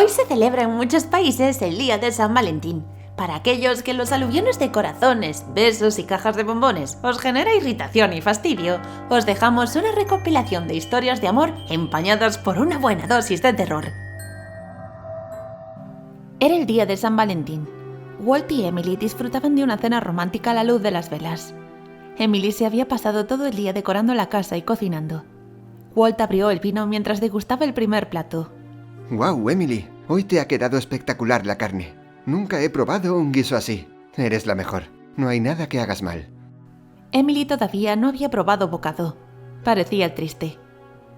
Hoy se celebra en muchos países el Día de San Valentín. Para aquellos que los aluviones de corazones, besos y cajas de bombones os genera irritación y fastidio, os dejamos una recopilación de historias de amor empañadas por una buena dosis de terror. Era el día de San Valentín. Walt y Emily disfrutaban de una cena romántica a la luz de las velas. Emily se había pasado todo el día decorando la casa y cocinando. Walt abrió el vino mientras degustaba el primer plato. ¡Wow, Emily! Hoy te ha quedado espectacular la carne. Nunca he probado un guiso así. Eres la mejor. No hay nada que hagas mal. Emily todavía no había probado bocado. Parecía triste.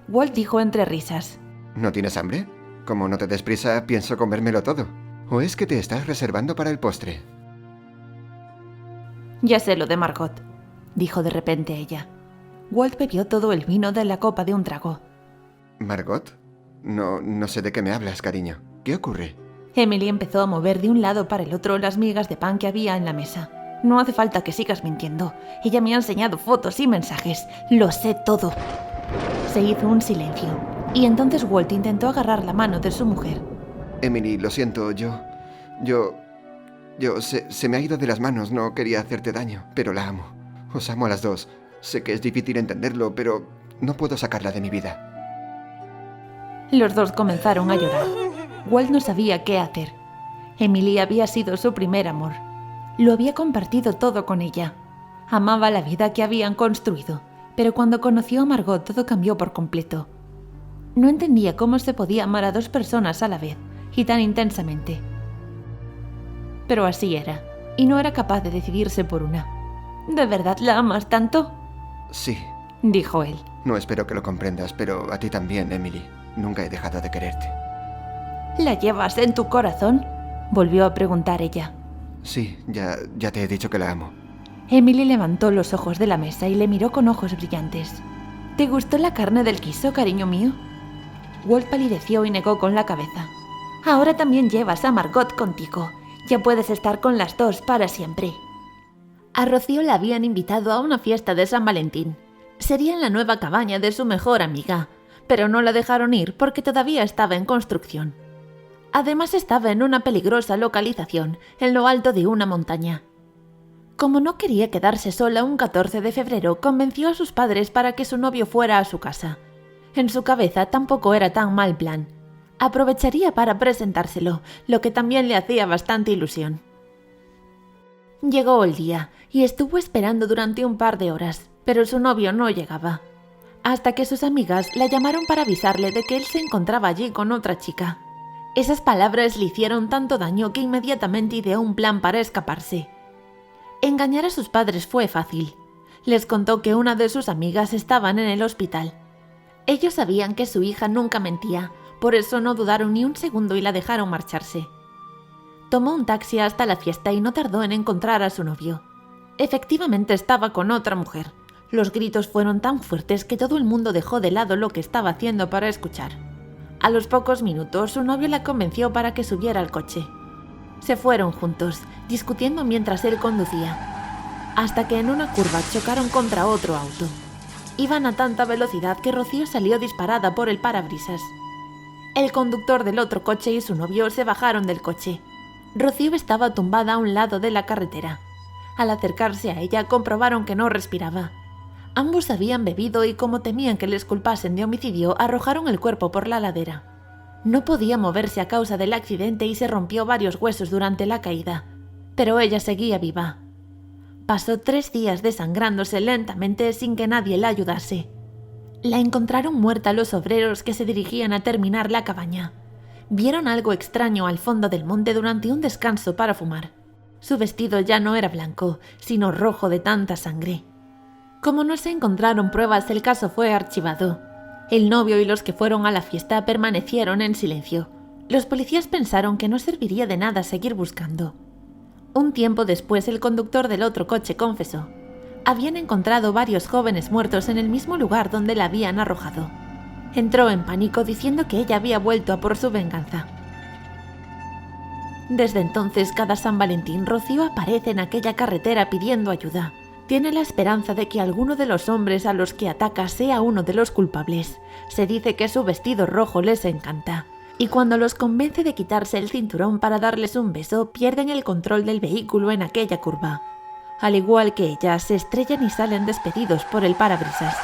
Walt dijo entre risas. ¿No tienes hambre? Como no te des prisa, pienso comérmelo todo. ¿O es que te estás reservando para el postre? Ya sé lo de Margot, dijo de repente ella. Walt bebió todo el vino de la copa de un trago. ¿Margot? No sé de qué me hablas, cariño. ¿Qué ocurre? Emily empezó a mover de un lado para el otro las migas de pan que había en la mesa. No hace falta que sigas mintiendo. Ella me ha enseñado fotos y mensajes. Lo sé todo. Se hizo un silencio. Y entonces Walt intentó agarrar la mano de su mujer. Emily, lo siento, se me ha ido de las manos. No quería hacerte daño, pero la amo. Os amo a las dos. Sé que es difícil entenderlo, pero no puedo sacarla de mi vida. Los dos comenzaron a llorar. Walt no sabía qué hacer. Emily había sido su primer amor. Lo había compartido todo con ella. Amaba la vida que habían construido, pero cuando conoció a Margot todo cambió por completo. No entendía cómo se podía amar a dos personas a la vez, y tan intensamente. Pero así era, y no era capaz de decidirse por una. ¿De verdad la amas tanto? Sí, dijo él. No espero que lo comprendas, pero a ti también, Emily. Nunca he dejado de quererte. ¿La llevas en tu corazón?, volvió a preguntar ella. Sí, ya te he dicho que la amo. Emily levantó los ojos de la mesa y le miró con ojos brillantes. ¿Te gustó la carne del guiso, cariño mío? Walt palideció y negó con la cabeza. Ahora también llevas a Margot contigo. Ya puedes estar con las dos para siempre. A Rocío la habían invitado a una fiesta de San Valentín. Sería en la nueva cabaña de su mejor amiga, pero no la dejaron ir porque todavía estaba en construcción. Además estaba en una peligrosa localización, en lo alto de una montaña. Como no quería quedarse sola un 14 de febrero, convenció a sus padres para que su novio fuera a su casa. En su cabeza tampoco era tan mal plan. Aprovecharía para presentárselo, lo que también le hacía bastante ilusión. Llegó el día y estuvo esperando durante un par de horas, pero su novio no llegaba. Hasta que sus amigas la llamaron para avisarle de que él se encontraba allí con otra chica. Esas palabras le hicieron tanto daño que inmediatamente ideó un plan para escaparse. Engañar a sus padres fue fácil. Les contó que una de sus amigas estaba en el hospital. Ellos sabían que su hija nunca mentía, por eso no dudaron ni un segundo y la dejaron marcharse. Tomó un taxi hasta la fiesta y no tardó en encontrar a su novio. Efectivamente estaba con otra mujer. Los gritos fueron tan fuertes que todo el mundo dejó de lado lo que estaba haciendo para escuchar. A los pocos minutos, su novio la convenció para que subiera al coche. Se fueron juntos, discutiendo mientras él conducía, hasta que en una curva chocaron contra otro auto. Iban a tanta velocidad que Rocío salió disparada por el parabrisas. El conductor del otro coche y su novio se bajaron del coche. Rocío estaba tumbada a un lado de la carretera. Al acercarse a ella, comprobaron que no respiraba. Ambos habían bebido y, como temían que les culpasen de homicidio, arrojaron el cuerpo por la ladera. No podía moverse a causa del accidente y se rompió varios huesos durante la caída, pero ella seguía viva. Pasó 3 días desangrándose lentamente sin que nadie la ayudase. La encontraron muerta los obreros que se dirigían a terminar la cabaña. Vieron algo extraño al fondo del monte durante un descanso para fumar. Su vestido ya no era blanco, sino rojo de tanta sangre. Como no se encontraron pruebas, el caso fue archivado. El novio y los que fueron a la fiesta permanecieron en silencio. Los policías pensaron que no serviría de nada seguir buscando. Un tiempo después, el conductor del otro coche confesó. Habían encontrado varios jóvenes muertos en el mismo lugar donde la habían arrojado. Entró en pánico diciendo que ella había vuelto a por su venganza. Desde entonces, cada San Valentín, Rocío aparece en aquella carretera pidiendo ayuda. Tiene la esperanza de que alguno de los hombres a los que ataca sea uno de los culpables. Se dice que su vestido rojo les encanta. y cuando los convence de quitarse el cinturón para darles un beso, pierden el control del vehículo en aquella curva. Al igual que ella, se estrellan y salen despedidos por el parabrisas.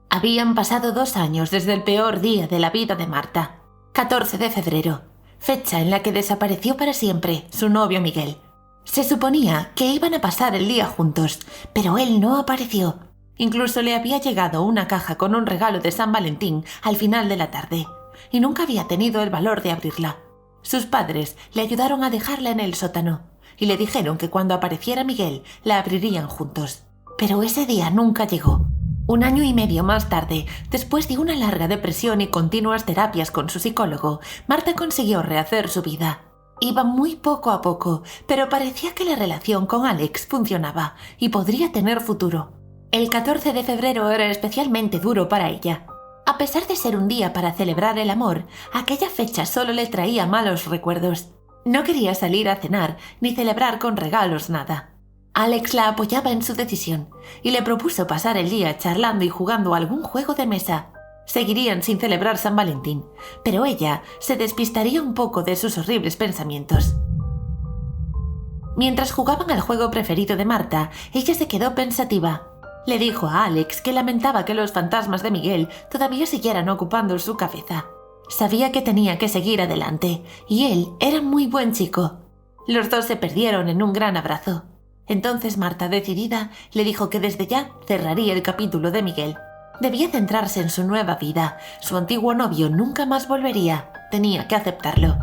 Habían pasado 2 años desde el peor día de la vida de Marta, 14 de febrero, fecha en la que desapareció para siempre su novio Miguel. Se suponía que iban a pasar el día juntos, pero él no apareció. Incluso le había llegado una caja con un regalo de San Valentín al final de la tarde, y nunca había tenido el valor de abrirla. Sus padres le ayudaron a dejarla en el sótano, y le dijeron que cuando apareciera Miguel la abrirían juntos. Pero ese día nunca llegó. 1 año y medio más tarde, después de una larga depresión y continuas terapias con su psicólogo, Marta consiguió rehacer su vida. Iba muy poco a poco, pero parecía que la relación con Alex funcionaba y podría tener futuro. El 14 de febrero era especialmente duro para ella. A pesar de ser un día para celebrar el amor, aquella fecha solo le traía malos recuerdos. No quería salir a cenar ni celebrar con regalos nada. Alex la apoyaba en su decisión y le propuso pasar el día charlando y jugando algún juego de mesa. Seguirían sin celebrar San Valentín, pero ella se despistaría un poco de sus horribles pensamientos. Mientras jugaban al juego preferido de Marta, ella se quedó pensativa. Le dijo a Alex que lamentaba que los fantasmas de Miguel todavía siguieran ocupando su cabeza. Sabía que tenía que seguir adelante, y él era muy buen chico. Los dos se perdieron en un gran abrazo. Entonces Marta, decidida, le dijo que desde ya cerraría el capítulo de Miguel. Debía centrarse en su nueva vida. Su antiguo novio nunca más volvería. Tenía que aceptarlo.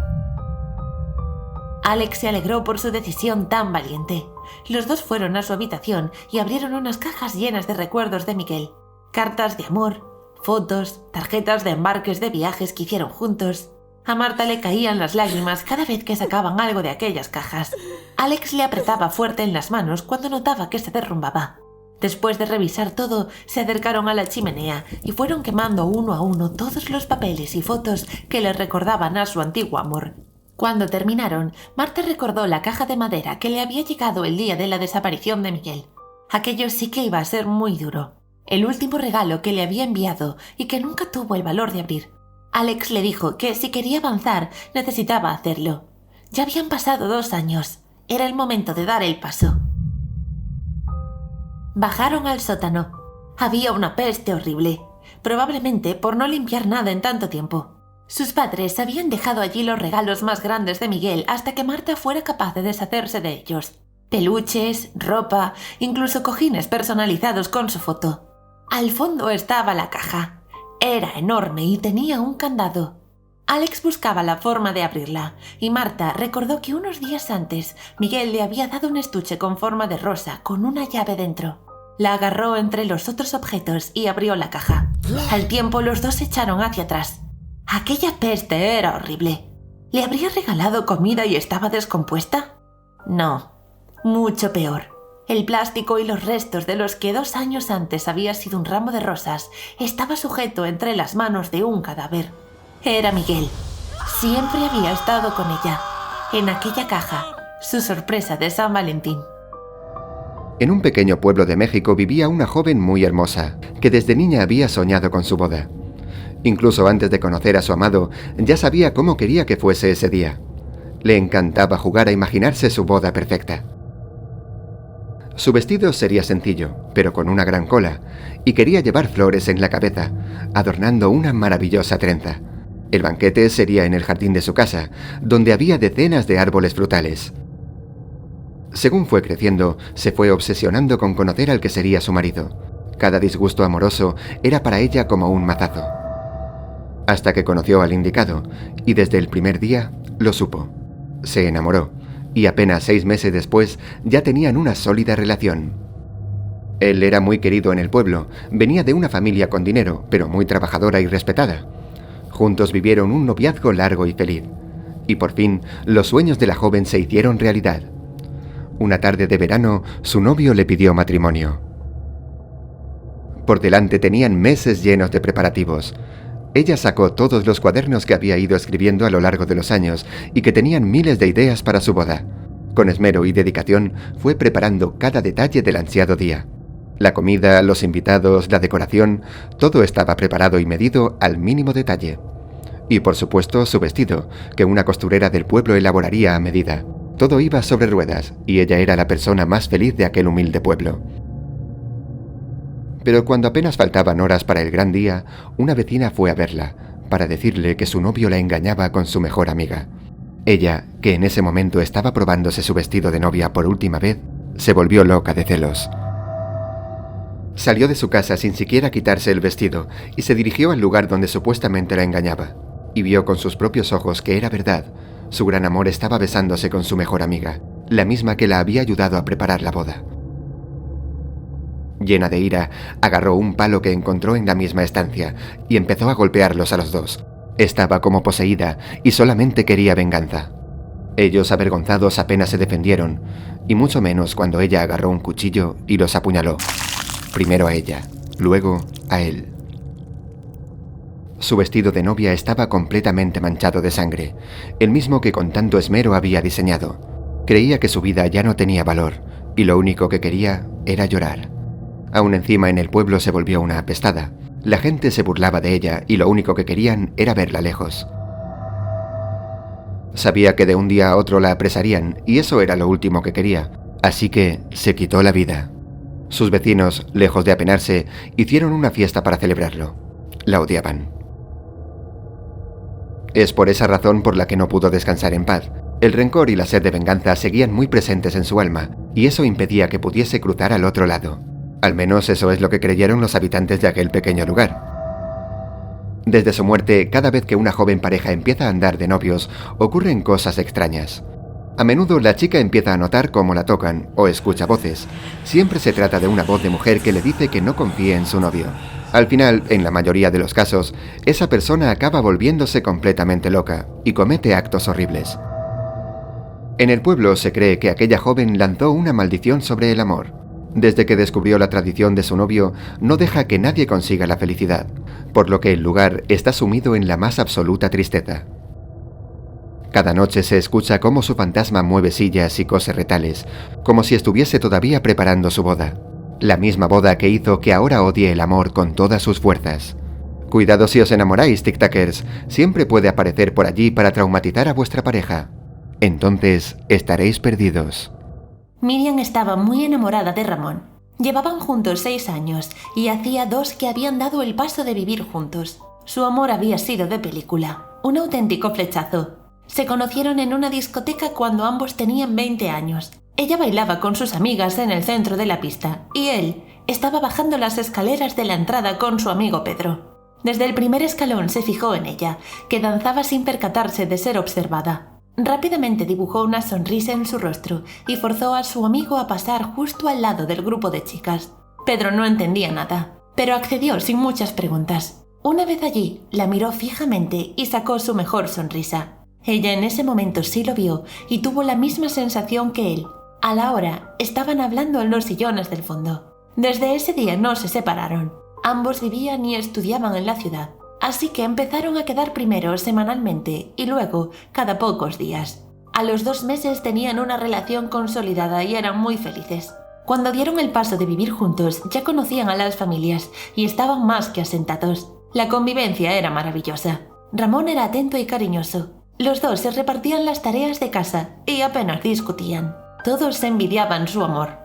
Alex se alegró por su decisión tan valiente. Los dos fueron a su habitación y abrieron unas cajas llenas de recuerdos de Miguel. Cartas de amor, fotos, tarjetas de embarques de viajes que hicieron juntos. A Marta le caían las lágrimas cada vez que sacaban algo de aquellas cajas. Alex le apretaba fuerte en las manos cuando notaba que se derrumbaba. Después de revisar todo, se acercaron a la chimenea y fueron quemando uno a uno todos los papeles y fotos que le recordaban a su antiguo amor. Cuando terminaron, Marta recordó la caja de madera que le había llegado el día de la desaparición de Miguel. Aquello sí que iba a ser muy duro. El último regalo que le había enviado y que nunca tuvo el valor de abrir. Alex le dijo que si quería avanzar necesitaba hacerlo. Ya habían pasado 2 años. Era el momento de dar el paso. Bajaron al sótano. Había una peste horrible, probablemente por no limpiar nada en tanto tiempo. Sus padres habían dejado allí los regalos más grandes de Miguel hasta que Marta fuera capaz de deshacerse de ellos. Peluches, ropa, incluso cojines personalizados con su foto. Al fondo estaba la caja. Era enorme y tenía un candado. Alex buscaba la forma de abrirla, y Marta recordó que unos días antes Miguel le había dado un estuche con forma de rosa con una llave dentro. La agarró entre los otros objetos y abrió la caja. Al tiempo los dos se echaron hacia atrás. Aquella peste era horrible. ¿Le habría regalado comida y estaba descompuesta? No, mucho peor. El plástico y los restos de los que 2 años antes había sido un ramo de rosas estaba sujeto entre las manos de un cadáver. Era Miguel. Siempre había estado con ella. En aquella caja, su sorpresa de San Valentín. En un pequeño pueblo de México vivía una joven muy hermosa, que desde niña había soñado con su boda. Incluso antes de conocer a su amado, ya sabía cómo quería que fuese ese día. Le encantaba jugar a imaginarse su boda perfecta. Su vestido sería sencillo, pero con una gran cola, y quería llevar flores en la cabeza, adornando una maravillosa trenza. El banquete sería en el jardín de su casa, donde había decenas de árboles frutales. Según fue creciendo, se fue obsesionando con conocer al que sería su marido. Cada disgusto amoroso era para ella como un mazazo. Hasta que conoció al indicado, y desde el primer día lo supo. Se enamoró, y apenas 6 meses después ya tenían una sólida relación. Él era muy querido en el pueblo, venía de una familia con dinero, pero muy trabajadora y respetada. Juntos vivieron un noviazgo largo y feliz, y por fin los sueños de la joven se hicieron realidad. Una tarde de verano, su novio le pidió matrimonio. Por delante tenían meses llenos de preparativos. Ella sacó todos los cuadernos que había ido escribiendo a lo largo de los años y que tenían miles de ideas para su boda. Con esmero y dedicación fue preparando cada detalle del ansiado día. La comida, los invitados, la decoración, todo estaba preparado y medido al mínimo detalle. Y por supuesto su vestido, que una costurera del pueblo elaboraría a medida. Todo iba sobre ruedas, y ella era la persona más feliz de aquel humilde pueblo. Pero cuando apenas faltaban horas para el gran día, una vecina fue a verla, para decirle que su novio la engañaba con su mejor amiga. Ella, que en ese momento estaba probándose su vestido de novia por última vez, se volvió loca de celos. Salió de su casa sin siquiera quitarse el vestido y se dirigió al lugar donde supuestamente la engañaba, y vio con sus propios ojos que era verdad. Su gran amor estaba besándose con su mejor amiga, la misma que la había ayudado a preparar la boda. Llena de ira, agarró un palo que encontró en la misma estancia y empezó a golpearlos a los dos. Estaba como poseída y solamente quería venganza. Ellos, avergonzados, apenas se defendieron, y mucho menos cuando ella agarró un cuchillo y los apuñaló. Primero a ella, luego a él. Su vestido de novia estaba completamente manchado de sangre, el mismo que con tanto esmero había diseñado. Creía que su vida ya no tenía valor, y lo único que quería era llorar. Aún encima en el pueblo se volvió una apestada. La gente se burlaba de ella y lo único que querían era verla lejos. Sabía que de un día a otro la apresarían y eso era lo último que quería, así que se quitó la vida. Sus vecinos, lejos de apenarse, hicieron una fiesta para celebrarlo. La odiaban. Es por esa razón por la que no pudo descansar en paz. El rencor y la sed de venganza seguían muy presentes en su alma, y eso impedía que pudiese cruzar al otro lado. Al menos eso es lo que creyeron los habitantes de aquel pequeño lugar. Desde su muerte, cada vez que una joven pareja empieza a andar de novios, ocurren cosas extrañas. A menudo la chica empieza a notar cómo la tocan o escucha voces. Siempre se trata de una voz de mujer que le dice que no confíe en su novio. Al final, en la mayoría de los casos, esa persona acaba volviéndose completamente loca y comete actos horribles. En el pueblo se cree que aquella joven lanzó una maldición sobre el amor. Desde que descubrió la tradición de su novio, no deja que nadie consiga la felicidad, por lo que el lugar está sumido en la más absoluta tristeza. Cada noche se escucha cómo su fantasma mueve sillas y cose retales, como si estuviese todavía preparando su boda. La misma boda que hizo que ahora odie el amor con todas sus fuerzas. Cuidado si os enamoráis, tic-tackers, siempre puede aparecer por allí para traumatizar a vuestra pareja. Entonces estaréis perdidos. Miriam estaba muy enamorada de Ramón. Llevaban juntos 6 años y hacía 2 que habían dado el paso de vivir juntos. Su amor había sido de película, un auténtico flechazo. Se conocieron en una discoteca cuando ambos tenían 20 años. Ella bailaba con sus amigas en el centro de la pista y él estaba bajando las escaleras de la entrada con su amigo Pedro. Desde el primer escalón se fijó en ella, que danzaba sin percatarse de ser observada. Rápidamente dibujó una sonrisa en su rostro y forzó a su amigo a pasar justo al lado del grupo de chicas. Pedro no entendía nada, pero accedió sin muchas preguntas. Una vez allí, la miró fijamente y sacó su mejor sonrisa. Ella en ese momento sí lo vio y tuvo la misma sensación que él. A la hora, estaban hablando en los sillones del fondo. Desde ese día no se separaron. Ambos vivían y estudiaban en la ciudad. Así que empezaron a quedar primero semanalmente y luego cada pocos días. A los 2 meses tenían una relación consolidada y eran muy felices. Cuando dieron el paso de vivir juntos ya conocían a las familias y estaban más que asentados. La convivencia era maravillosa. Ramón era atento y cariñoso. Los dos se repartían las tareas de casa y apenas discutían. Todos se envidiaban su amor.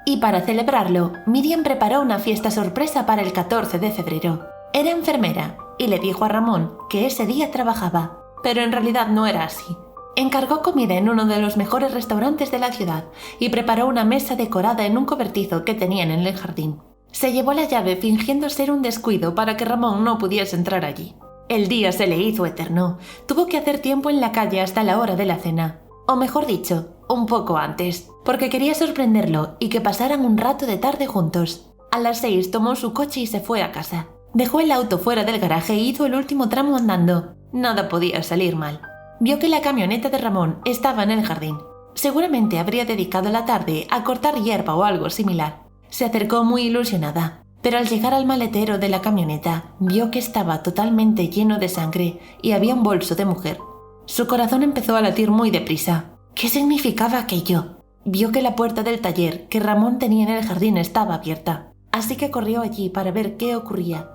Y para celebrarlo, Miriam preparó una fiesta sorpresa para el 14 de febrero. Era enfermera y le dijo a Ramón que ese día trabajaba, pero en realidad no era así. Encargó comida en uno de los mejores restaurantes de la ciudad y preparó una mesa decorada en un cobertizo que tenían en el jardín. Se llevó la llave fingiendo ser un descuido para que Ramón no pudiese entrar allí. El día se le hizo eterno. Tuvo que hacer tiempo en la calle hasta la hora de la cena. O mejor dicho, un poco antes, porque quería sorprenderlo y que pasaran un rato de tarde juntos. A las 6 tomó su coche y se fue a casa. Dejó el auto fuera del garaje e hizo el último tramo andando. Nada podía salir mal. Vio que la camioneta de Ramón estaba en el jardín. Seguramente habría dedicado la tarde a cortar hierba o algo similar. Se acercó muy ilusionada, pero al llegar al maletero de la camioneta, vio que estaba totalmente lleno de sangre y había un bolso de mujer. Su corazón empezó a latir muy deprisa. ¿Qué significaba aquello? Vio que la puerta del taller que Ramón tenía en el jardín estaba abierta, así que corrió allí para ver qué ocurría.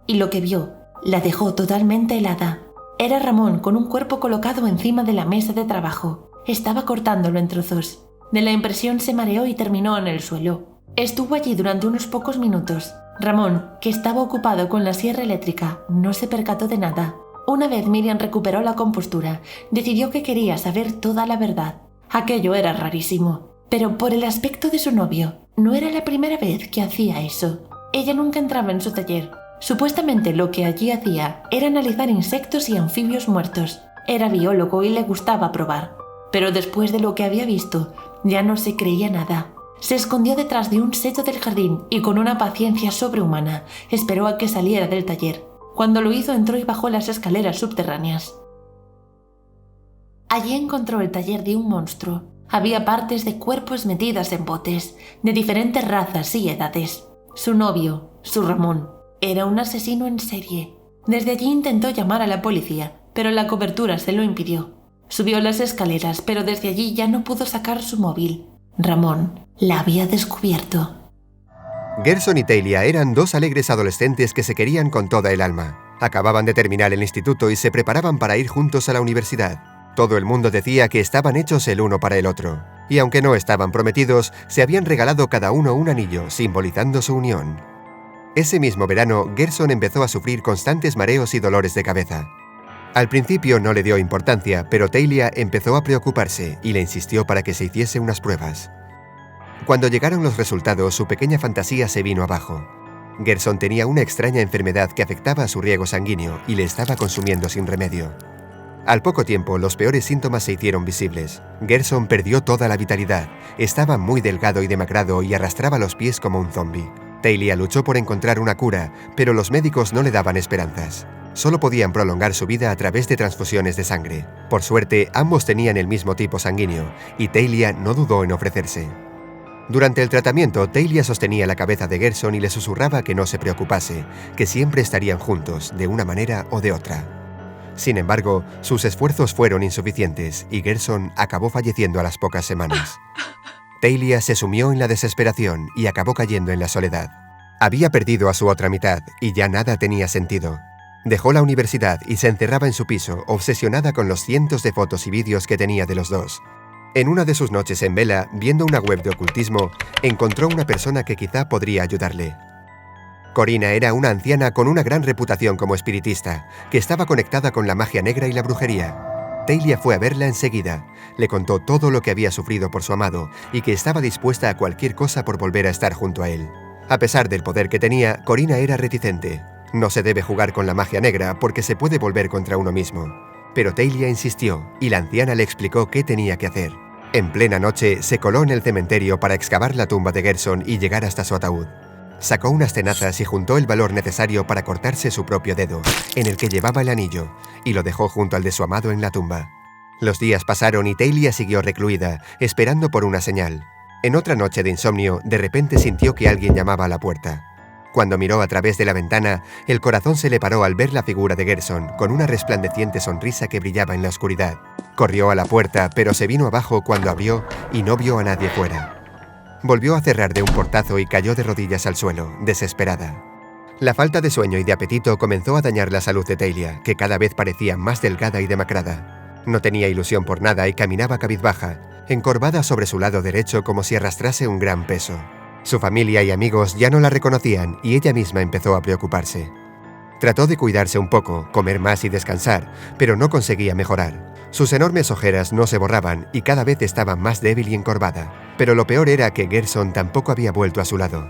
y lo que vio la dejó totalmente helada. Era Ramón con un cuerpo colocado encima de la mesa de trabajo. Estaba cortándolo en trozos. De la impresión se mareó y terminó en el suelo. Estuvo allí durante unos pocos minutos. Ramón, que estaba ocupado con la sierra eléctrica, no se percató de nada. Una vez Miriam recuperó la compostura, decidió que quería saber toda la verdad. Aquello era rarísimo, pero por el aspecto de su novio, no era la primera vez que hacía eso. Ella nunca entraba en su taller. Supuestamente lo que allí hacía era analizar insectos y anfibios muertos. Era biólogo y le gustaba probar. Pero después de lo que había visto, ya no se creía nada. Se escondió detrás de un seto del jardín y con una paciencia sobrehumana esperó a que saliera del taller. Cuando lo hizo, entró y bajó las escaleras subterráneas. Allí encontró el taller de un monstruo. Había partes de cuerpos metidas en botes, de diferentes razas y edades. Su novio, su Ramón, era un asesino en serie. Desde allí intentó llamar a la policía, pero la cobertura se lo impidió. Subió las escaleras, pero desde allí ya no pudo sacar su móvil. Ramón la había descubierto. Gerson y Talia eran dos alegres adolescentes que se querían con toda el alma. Acababan de terminar el instituto y se preparaban para ir juntos a la universidad. Todo el mundo decía que estaban hechos el uno para el otro. Y aunque no estaban prometidos, se habían regalado cada uno un anillo, simbolizando su unión. Ese mismo verano, Gerson empezó a sufrir constantes mareos y dolores de cabeza. Al principio no le dio importancia, pero Talia empezó a preocuparse y le insistió para que se hiciese unas pruebas. Cuando llegaron los resultados, su pequeña fantasía se vino abajo. Gerson tenía una extraña enfermedad que afectaba a su riego sanguíneo y le estaba consumiendo sin remedio. Al poco tiempo, los peores síntomas se hicieron visibles. Gerson perdió toda la vitalidad, estaba muy delgado y demacrado y arrastraba los pies como un zombi. Talia luchó por encontrar una cura, pero los médicos no le daban esperanzas. Solo podían prolongar su vida a través de transfusiones de sangre. Por suerte, ambos tenían el mismo tipo sanguíneo, y Talia no dudó en ofrecerse. Durante el tratamiento, Talia sostenía la cabeza de Gerson y le susurraba que no se preocupase, que siempre estarían juntos, de una manera o de otra. Sin embargo, sus esfuerzos fueron insuficientes y Gerson acabó falleciendo a las pocas semanas. Talia se sumió en la desesperación y acabó cayendo en la soledad. Había perdido a su otra mitad y ya nada tenía sentido. Dejó la universidad y se encerraba en su piso, obsesionada con los cientos de fotos y vídeos que tenía de los dos. En una de sus noches en vela, viendo una web de ocultismo, encontró una persona que quizá podría ayudarle. Corina era una anciana con una gran reputación como espiritista, que estaba conectada con la magia negra y la brujería. Talia fue a verla enseguida, le contó todo lo que había sufrido por su amado y que estaba dispuesta a cualquier cosa por volver a estar junto a él. A pesar del poder que tenía, Corina era reticente. No se debe jugar con la magia negra porque se puede volver contra uno mismo. Pero Talia insistió y la anciana le explicó qué tenía que hacer. En plena noche, se coló en el cementerio para excavar la tumba de Gerson y llegar hasta su ataúd. Sacó unas tenazas y juntó el valor necesario para cortarse su propio dedo, en el que llevaba el anillo, y lo dejó junto al de su amado en la tumba. Los días pasaron y Talia siguió recluida, esperando por una señal. En otra noche de insomnio, de repente sintió que alguien llamaba a la puerta. Cuando miró a través de la ventana, el corazón se le paró al ver la figura de Gerson, con una resplandeciente sonrisa que brillaba en la oscuridad. Corrió a la puerta, pero se vino abajo cuando abrió y no vio a nadie fuera. Volvió a cerrar de un portazo y cayó de rodillas al suelo, desesperada. La falta de sueño y de apetito comenzó a dañar la salud de Talia, que cada vez parecía más delgada y demacrada. No tenía ilusión por nada y caminaba cabizbaja, encorvada sobre su lado derecho como si arrastrase un gran peso. Su familia y amigos ya no la reconocían y ella misma empezó a preocuparse. Trató de cuidarse un poco, comer más y descansar, pero no conseguía mejorar. Sus enormes ojeras no se borraban y cada vez estaba más débil y encorvada. Pero lo peor era que Gerson tampoco había vuelto a su lado.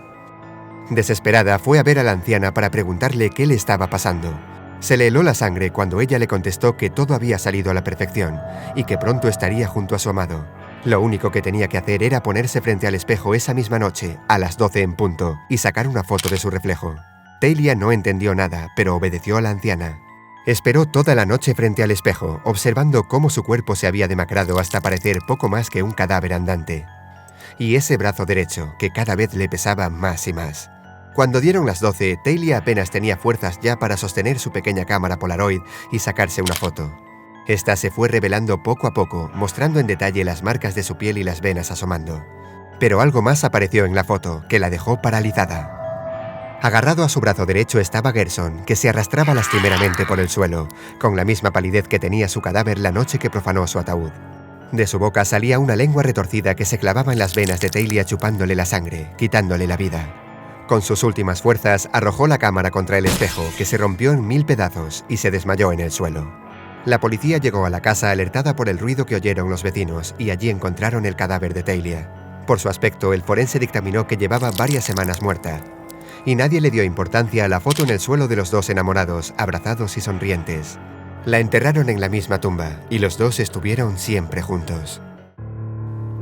Desesperada, fue a ver a la anciana para preguntarle qué le estaba pasando. Se le heló la sangre cuando ella le contestó que todo había salido a la perfección y que pronto estaría junto a su amado. Lo único que tenía que hacer era ponerse frente al espejo esa misma noche, a las 12 en punto, y sacar una foto de su reflejo. Talia no entendió nada, pero obedeció a la anciana. Esperó toda la noche frente al espejo, observando cómo su cuerpo se había demacrado hasta parecer poco más que un cadáver andante. Y ese brazo derecho, que cada vez le pesaba más y más. Cuando dieron las 12, Talia apenas tenía fuerzas ya para sostener su pequeña cámara Polaroid y sacarse una foto. Esta se fue revelando poco a poco, mostrando en detalle las marcas de su piel y las venas asomando. Pero algo más apareció en la foto, que la dejó paralizada. Agarrado a su brazo derecho estaba Gerson, que se arrastraba lastimeramente por el suelo, con la misma palidez que tenía su cadáver la noche que profanó su ataúd. De su boca salía una lengua retorcida que se clavaba en las venas de Talia chupándole la sangre, quitándole la vida. Con sus últimas fuerzas arrojó la cámara contra el espejo, que se rompió en 1000 pedazos y se desmayó en el suelo. La policía llegó a la casa alertada por el ruido que oyeron los vecinos y allí encontraron el cadáver de Talia. Por su aspecto, el forense dictaminó que llevaba varias semanas muerta. Y nadie le dio importancia a la foto en el suelo de los dos enamorados, abrazados y sonrientes. La enterraron en la misma tumba y los dos estuvieron siempre juntos.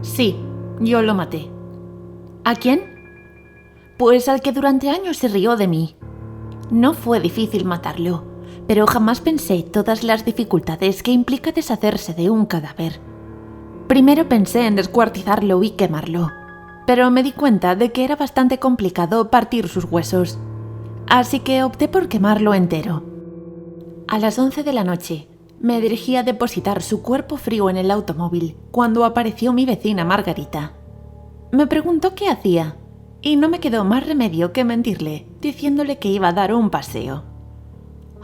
Sí, yo lo maté. ¿A quién? Pues al que durante años se rió de mí. No fue difícil matarlo, pero jamás pensé todas las dificultades que implica deshacerse de un cadáver. Primero pensé en descuartizarlo y quemarlo, pero me di cuenta de que era bastante complicado partir sus huesos, así que opté por quemarlo entero. A las 11 de la noche, me dirigí a depositar su cuerpo frío en el automóvil cuando apareció mi vecina Margarita. Me preguntó qué hacía, y no me quedó más remedio que mentirle, diciéndole que iba a dar un paseo.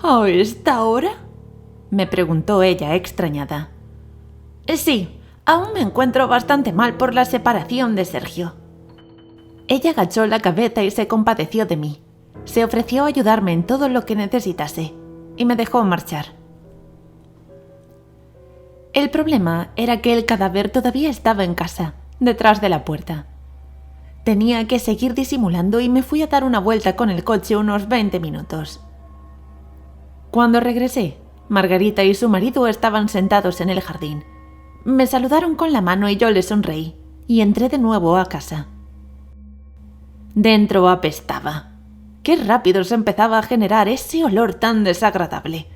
¿A esta hora?, me preguntó ella extrañada. Sí, aún me encuentro bastante mal por la separación de Sergio. Ella agachó la cabeza y se compadeció de mí. Se ofreció a ayudarme en todo lo que necesitase y me dejó marchar. El problema era que el cadáver todavía estaba en casa, detrás de la puerta. Tenía que seguir disimulando y me fui a dar una vuelta con el coche unos 20 minutos. Cuando regresé, Margarita y su marido estaban sentados en el jardín. Me saludaron con la mano y yo les sonreí, y entré de nuevo a casa. Dentro apestaba. Qué rápido se empezaba a generar ese olor tan desagradable.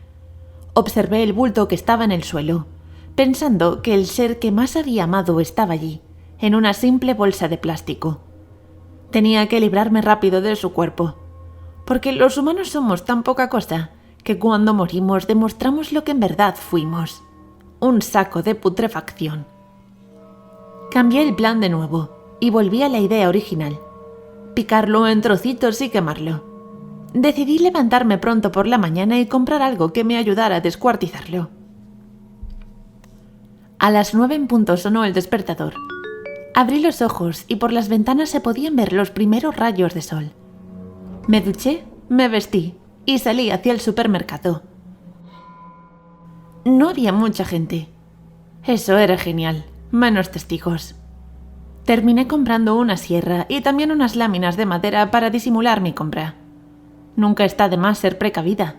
Observé el bulto que estaba en el suelo, pensando que el ser que más había amado estaba allí, en una simple bolsa de plástico. Tenía que librarme rápido de su cuerpo, porque los humanos somos tan poca cosa que cuando morimos demostramos lo que en verdad fuimos: un saco de putrefacción. Cambié el plan de nuevo y volví a la idea original: picarlo en trocitos y quemarlo. Decidí levantarme pronto por la mañana y comprar algo que me ayudara a descuartizarlo. A las 9 en punto sonó el despertador. Abrí los ojos y por las ventanas se podían ver los primeros rayos de sol. Me duché, me vestí y salí hacia el supermercado. No había mucha gente. Eso era genial, menos testigos. Terminé comprando una sierra y también unas láminas de madera para disimular mi compra. Nunca está de más ser precavida.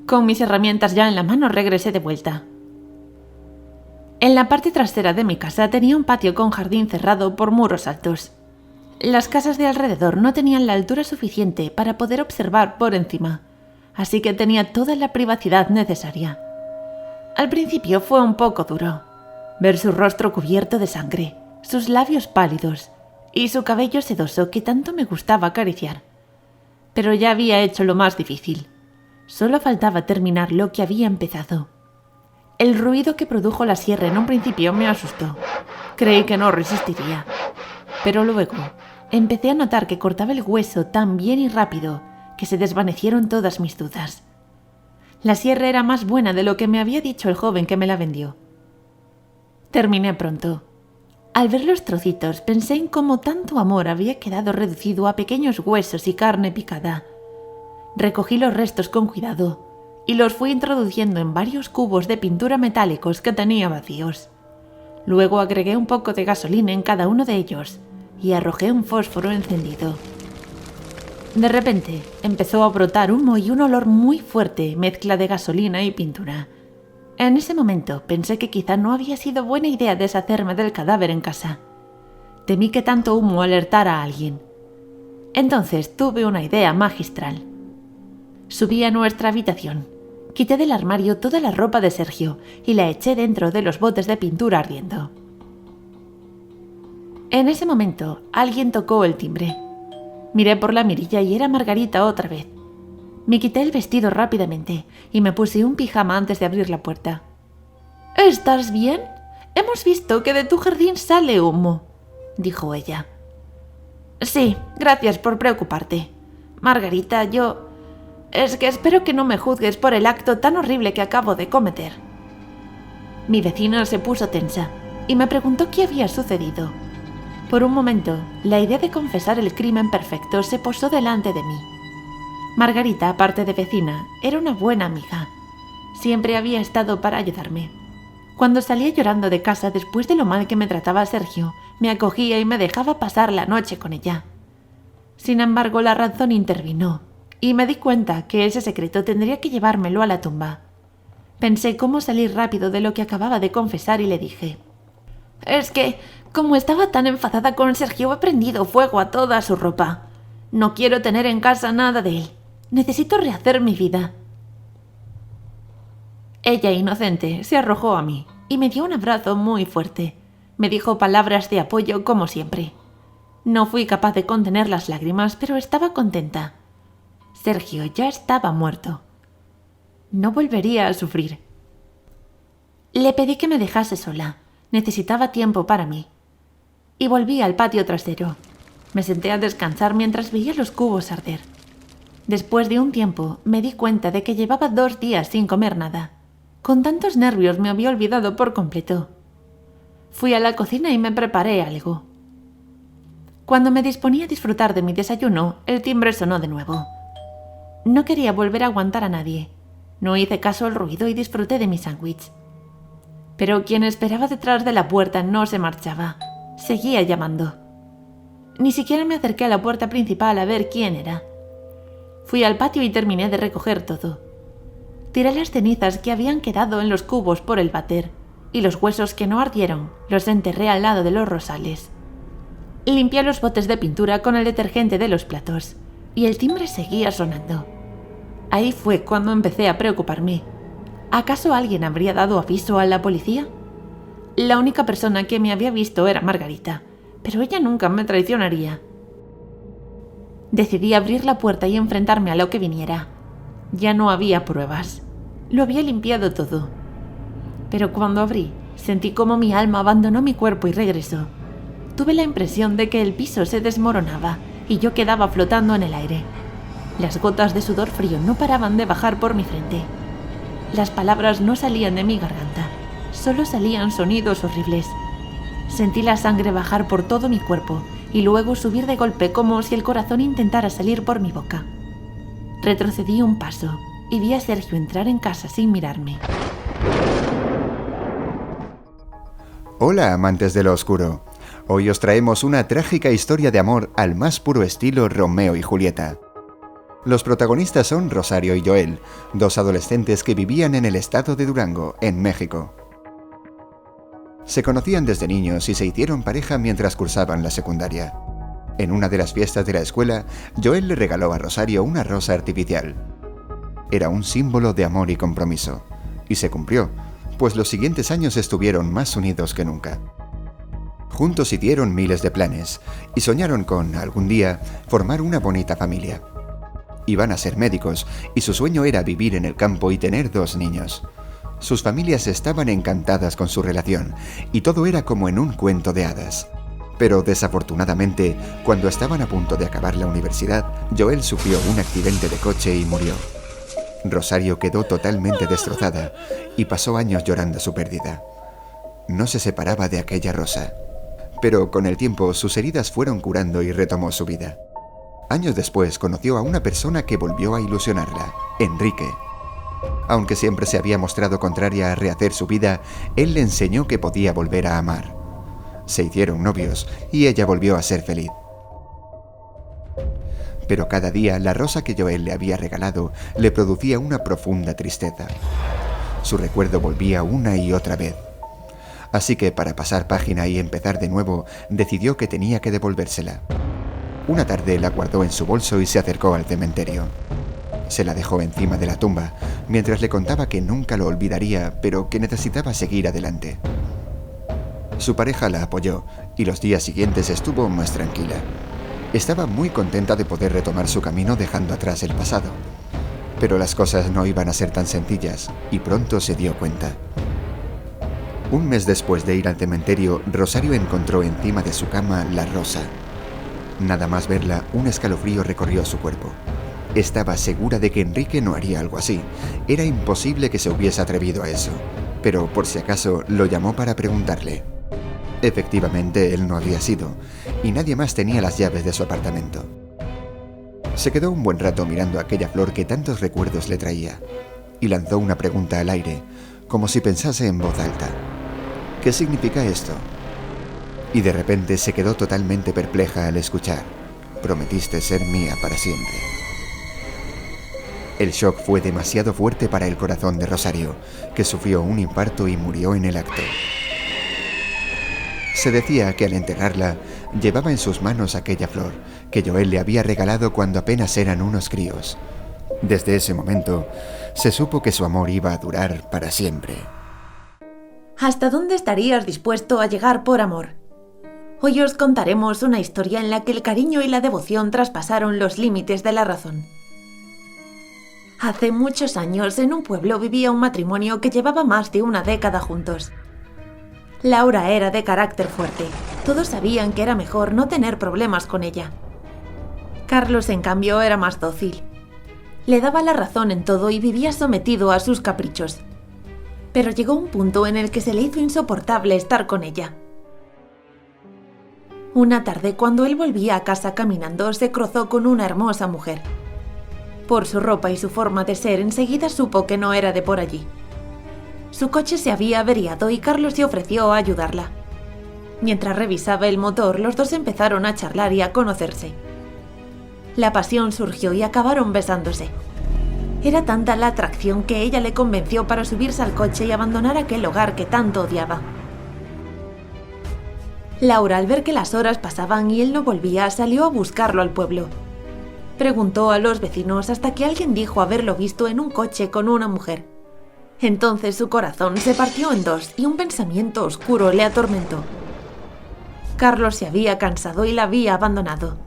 Con mis herramientas ya en la mano regresé de vuelta. En la parte trasera de mi casa tenía un patio con jardín cerrado por muros altos. Las casas de alrededor no tenían la altura suficiente para poder observar por encima, así que tenía toda la privacidad necesaria. Al principio fue un poco duro ver su rostro cubierto de sangre, sus labios pálidos y su cabello sedoso que tanto me gustaba acariciar. Pero ya había hecho lo más difícil. Solo faltaba terminar lo que había empezado. El ruido que produjo la sierra en un principio me asustó. Creí que no resistiría. Pero luego empecé a notar que cortaba el hueso tan bien y rápido que se desvanecieron todas mis dudas. La sierra era más buena de lo que me había dicho el joven que me la vendió. Terminé pronto. Al ver los trocitos pensé en cómo tanto amor había quedado reducido a pequeños huesos y carne picada. Recogí los restos con cuidado y los fui introduciendo en varios cubos de pintura metálicos que tenía vacíos. Luego agregué un poco de gasolina en cada uno de ellos y arrojé un fósforo encendido. De repente empezó a brotar humo y un olor muy fuerte, mezcla de gasolina y pintura. En ese momento pensé que quizá no había sido buena idea deshacerme del cadáver en casa. Temí que tanto humo alertara a alguien. Entonces tuve una idea magistral. Subí a nuestra habitación, quité del armario toda la ropa de Sergio y la eché dentro de los botes de pintura ardiendo. En ese momento, alguien tocó el timbre. Miré por la mirilla y era Margarita otra vez. Me quité el vestido rápidamente y me puse un pijama antes de abrir la puerta. «¿Estás bien? Hemos visto que de tu jardín sale humo», dijo ella. «Sí, gracias por preocuparte. Margarita, Es que espero que no me juzgues por el acto tan horrible que acabo de cometer. Mi vecina se puso tensa y me preguntó qué había sucedido. Por un momento, la idea de confesar el crimen perfecto se posó delante de mí. Margarita, aparte de vecina, era una buena amiga. Siempre había estado para ayudarme. Cuando salía llorando de casa después de lo mal que me trataba Sergio, me acogía y me dejaba pasar la noche con ella. Sin embargo, la razón intervino, y me di cuenta que ese secreto tendría que llevármelo a la tumba. Pensé cómo salir rápido de lo que acababa de confesar y le dije: «Es que, como estaba tan enfadada con Sergio, he prendido fuego a toda su ropa. No quiero tener en casa nada de él. Necesito rehacer mi vida». Ella, inocente, se arrojó a mí y me dio un abrazo muy fuerte. Me dijo palabras de apoyo como siempre. No fui capaz de contener las lágrimas, pero estaba contenta. Sergio ya estaba muerto. No volvería a sufrir. Le pedí que me dejase sola. Necesitaba tiempo para mí. Y volví al patio trasero. Me senté a descansar mientras veía los cubos arder. Después de un tiempo, me di cuenta de que llevaba 2 días sin comer nada. Con tantos nervios me había olvidado por completo. Fui a la cocina y me preparé algo. Cuando me disponía a disfrutar de mi desayuno, el timbre sonó de nuevo. No quería volver a aguantar a nadie. No hice caso al ruido y disfruté de mi sándwich. Pero quien esperaba detrás de la puerta no se marchaba. Seguía llamando. Ni siquiera me acerqué a la puerta principal a ver quién era. Fui al patio y terminé de recoger todo. Tiré las cenizas que habían quedado en los cubos por el váter, y los huesos que no ardieron los enterré al lado de los rosales. Limpié los botes de pintura con el detergente de los platos, y el timbre seguía sonando. Ahí fue cuando empecé a preocuparme. ¿Acaso alguien habría dado aviso a la policía? La única persona que me había visto era Margarita, pero ella nunca me traicionaría. Decidí abrir la puerta y enfrentarme a lo que viniera. Ya no había pruebas. Lo había limpiado todo. Pero cuando abrí, sentí como mi alma abandonó mi cuerpo y regresó. Tuve la impresión de que el piso se desmoronaba y yo quedaba flotando en el aire. Las gotas de sudor frío no paraban de bajar por mi frente. Las palabras no salían de mi garganta, solo salían sonidos horribles. Sentí la sangre bajar por todo mi cuerpo y luego subir de golpe como si el corazón intentara salir por mi boca. Retrocedí un paso y vi a Sergio entrar en casa sin mirarme. Hola, amantes de lo oscuro. Hoy os traemos una trágica historia de amor al más puro estilo Romeo y Julieta. Los protagonistas son Rosario y Joel, 2 adolescentes que vivían en el estado de Durango, en México. Se conocían desde niños y se hicieron pareja mientras cursaban la secundaria. En una de las fiestas de la escuela, Joel le regaló a Rosario una rosa artificial. Era un símbolo de amor y compromiso, y se cumplió, pues los siguientes años estuvieron más unidos que nunca. Juntos hicieron miles de planes, y soñaron con, algún día, formar una bonita familia. Iban a ser médicos, y su sueño era vivir en el campo y tener 2 niños. Sus familias estaban encantadas con su relación, y todo era como en un cuento de hadas. Pero desafortunadamente, cuando estaban a punto de acabar la universidad, Joel sufrió un accidente de coche y murió. Rosario quedó totalmente destrozada y pasó años llorando su pérdida. No se separaba de aquella rosa. Pero con el tiempo sus heridas fueron curando y retomó su vida. Años después conoció a una persona que volvió a ilusionarla, Enrique. Aunque siempre se había mostrado contraria a rehacer su vida, él le enseñó que podía volver a amar. Se hicieron novios y ella volvió a ser feliz. Pero cada día la rosa que Joel le había regalado le producía una profunda tristeza. Su recuerdo volvía una y otra vez. Así que para pasar página y empezar de nuevo, decidió que tenía que devolvérsela. Una tarde la guardó en su bolso y se acercó al cementerio. Se la dejó encima de la tumba, mientras le contaba que nunca lo olvidaría, pero que necesitaba seguir adelante. Su pareja la apoyó, y los días siguientes estuvo más tranquila. Estaba muy contenta de poder retomar su camino dejando atrás el pasado. Pero las cosas no iban a ser tan sencillas, y pronto se dio cuenta. Un mes después de ir al cementerio, Rosario encontró encima de su cama la rosa. Nada más verla, un escalofrío recorrió su cuerpo. Estaba segura de que Enrique no haría algo así. Era imposible que se hubiese atrevido a eso. Pero por si acaso lo llamó para preguntarle. Efectivamente, él no había sido, y nadie más tenía las llaves de su apartamento. Se quedó un buen rato mirando aquella flor que tantos recuerdos le traía, y lanzó una pregunta al aire, como si pensase en voz alta. ¿Qué significa esto? Y de repente se quedó totalmente perpleja al escuchar. Prometiste ser mía para siempre. El shock fue demasiado fuerte para el corazón de Rosario, que sufrió un infarto y murió en el acto. Se decía que al enterrarla, llevaba en sus manos aquella flor que Joel le había regalado cuando apenas eran unos críos. Desde ese momento, se supo que su amor iba a durar para siempre. ¿Hasta dónde estarías dispuesto a llegar por amor? Hoy os contaremos una historia en la que el cariño y la devoción traspasaron los límites de la razón. Hace muchos años, en un pueblo vivía un matrimonio que llevaba más de una década juntos. Laura era de carácter fuerte. Todos sabían que era mejor no tener problemas con ella. Carlos, en cambio, era más dócil. Le daba la razón en todo y vivía sometido a sus caprichos. Pero llegó un punto en el que se le hizo insoportable estar con ella. Una tarde, cuando él volvía a casa caminando, se cruzó con una hermosa mujer. Por su ropa y su forma de ser, enseguida supo que no era de por allí. Su coche se había averiado y Carlos se ofreció a ayudarla. Mientras revisaba el motor, los dos empezaron a charlar y a conocerse. La pasión surgió y acabaron besándose. Era tanta la atracción que ella le convenció para subirse al coche y abandonar aquel hogar que tanto odiaba. Laura, al ver que las horas pasaban y él no volvía, salió a buscarlo al pueblo. Preguntó a los vecinos hasta que alguien dijo haberlo visto en un coche con una mujer. Entonces su corazón se partió en dos y un pensamiento oscuro le atormentó. Carlos se había cansado y la había abandonado.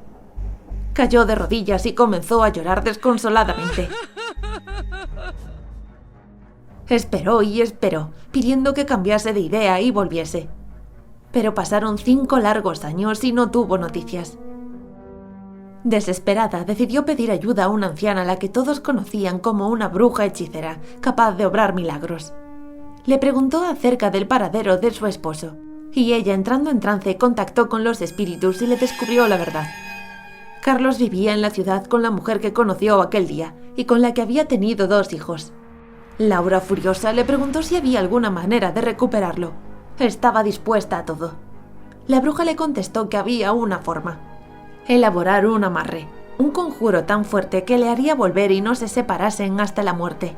Cayó de rodillas y comenzó a llorar desconsoladamente. Esperó y esperó, pidiendo que cambiase de idea y volviese. Pero pasaron 5 largos años y no tuvo noticias. Desesperada, decidió pedir ayuda a una anciana a la que todos conocían como una bruja hechicera, capaz de obrar milagros. Le preguntó acerca del paradero de su esposo, y ella, entrando en trance, contactó con los espíritus y le descubrió la verdad. Carlos vivía en la ciudad con la mujer que conoció aquel día, y con la que había tenido 2 hijos. Laura, furiosa, le preguntó si había alguna manera de recuperarlo. Estaba dispuesta a todo. La bruja le contestó que había una forma: elaborar un amarre, un conjuro tan fuerte que le haría volver y no se separasen hasta la muerte.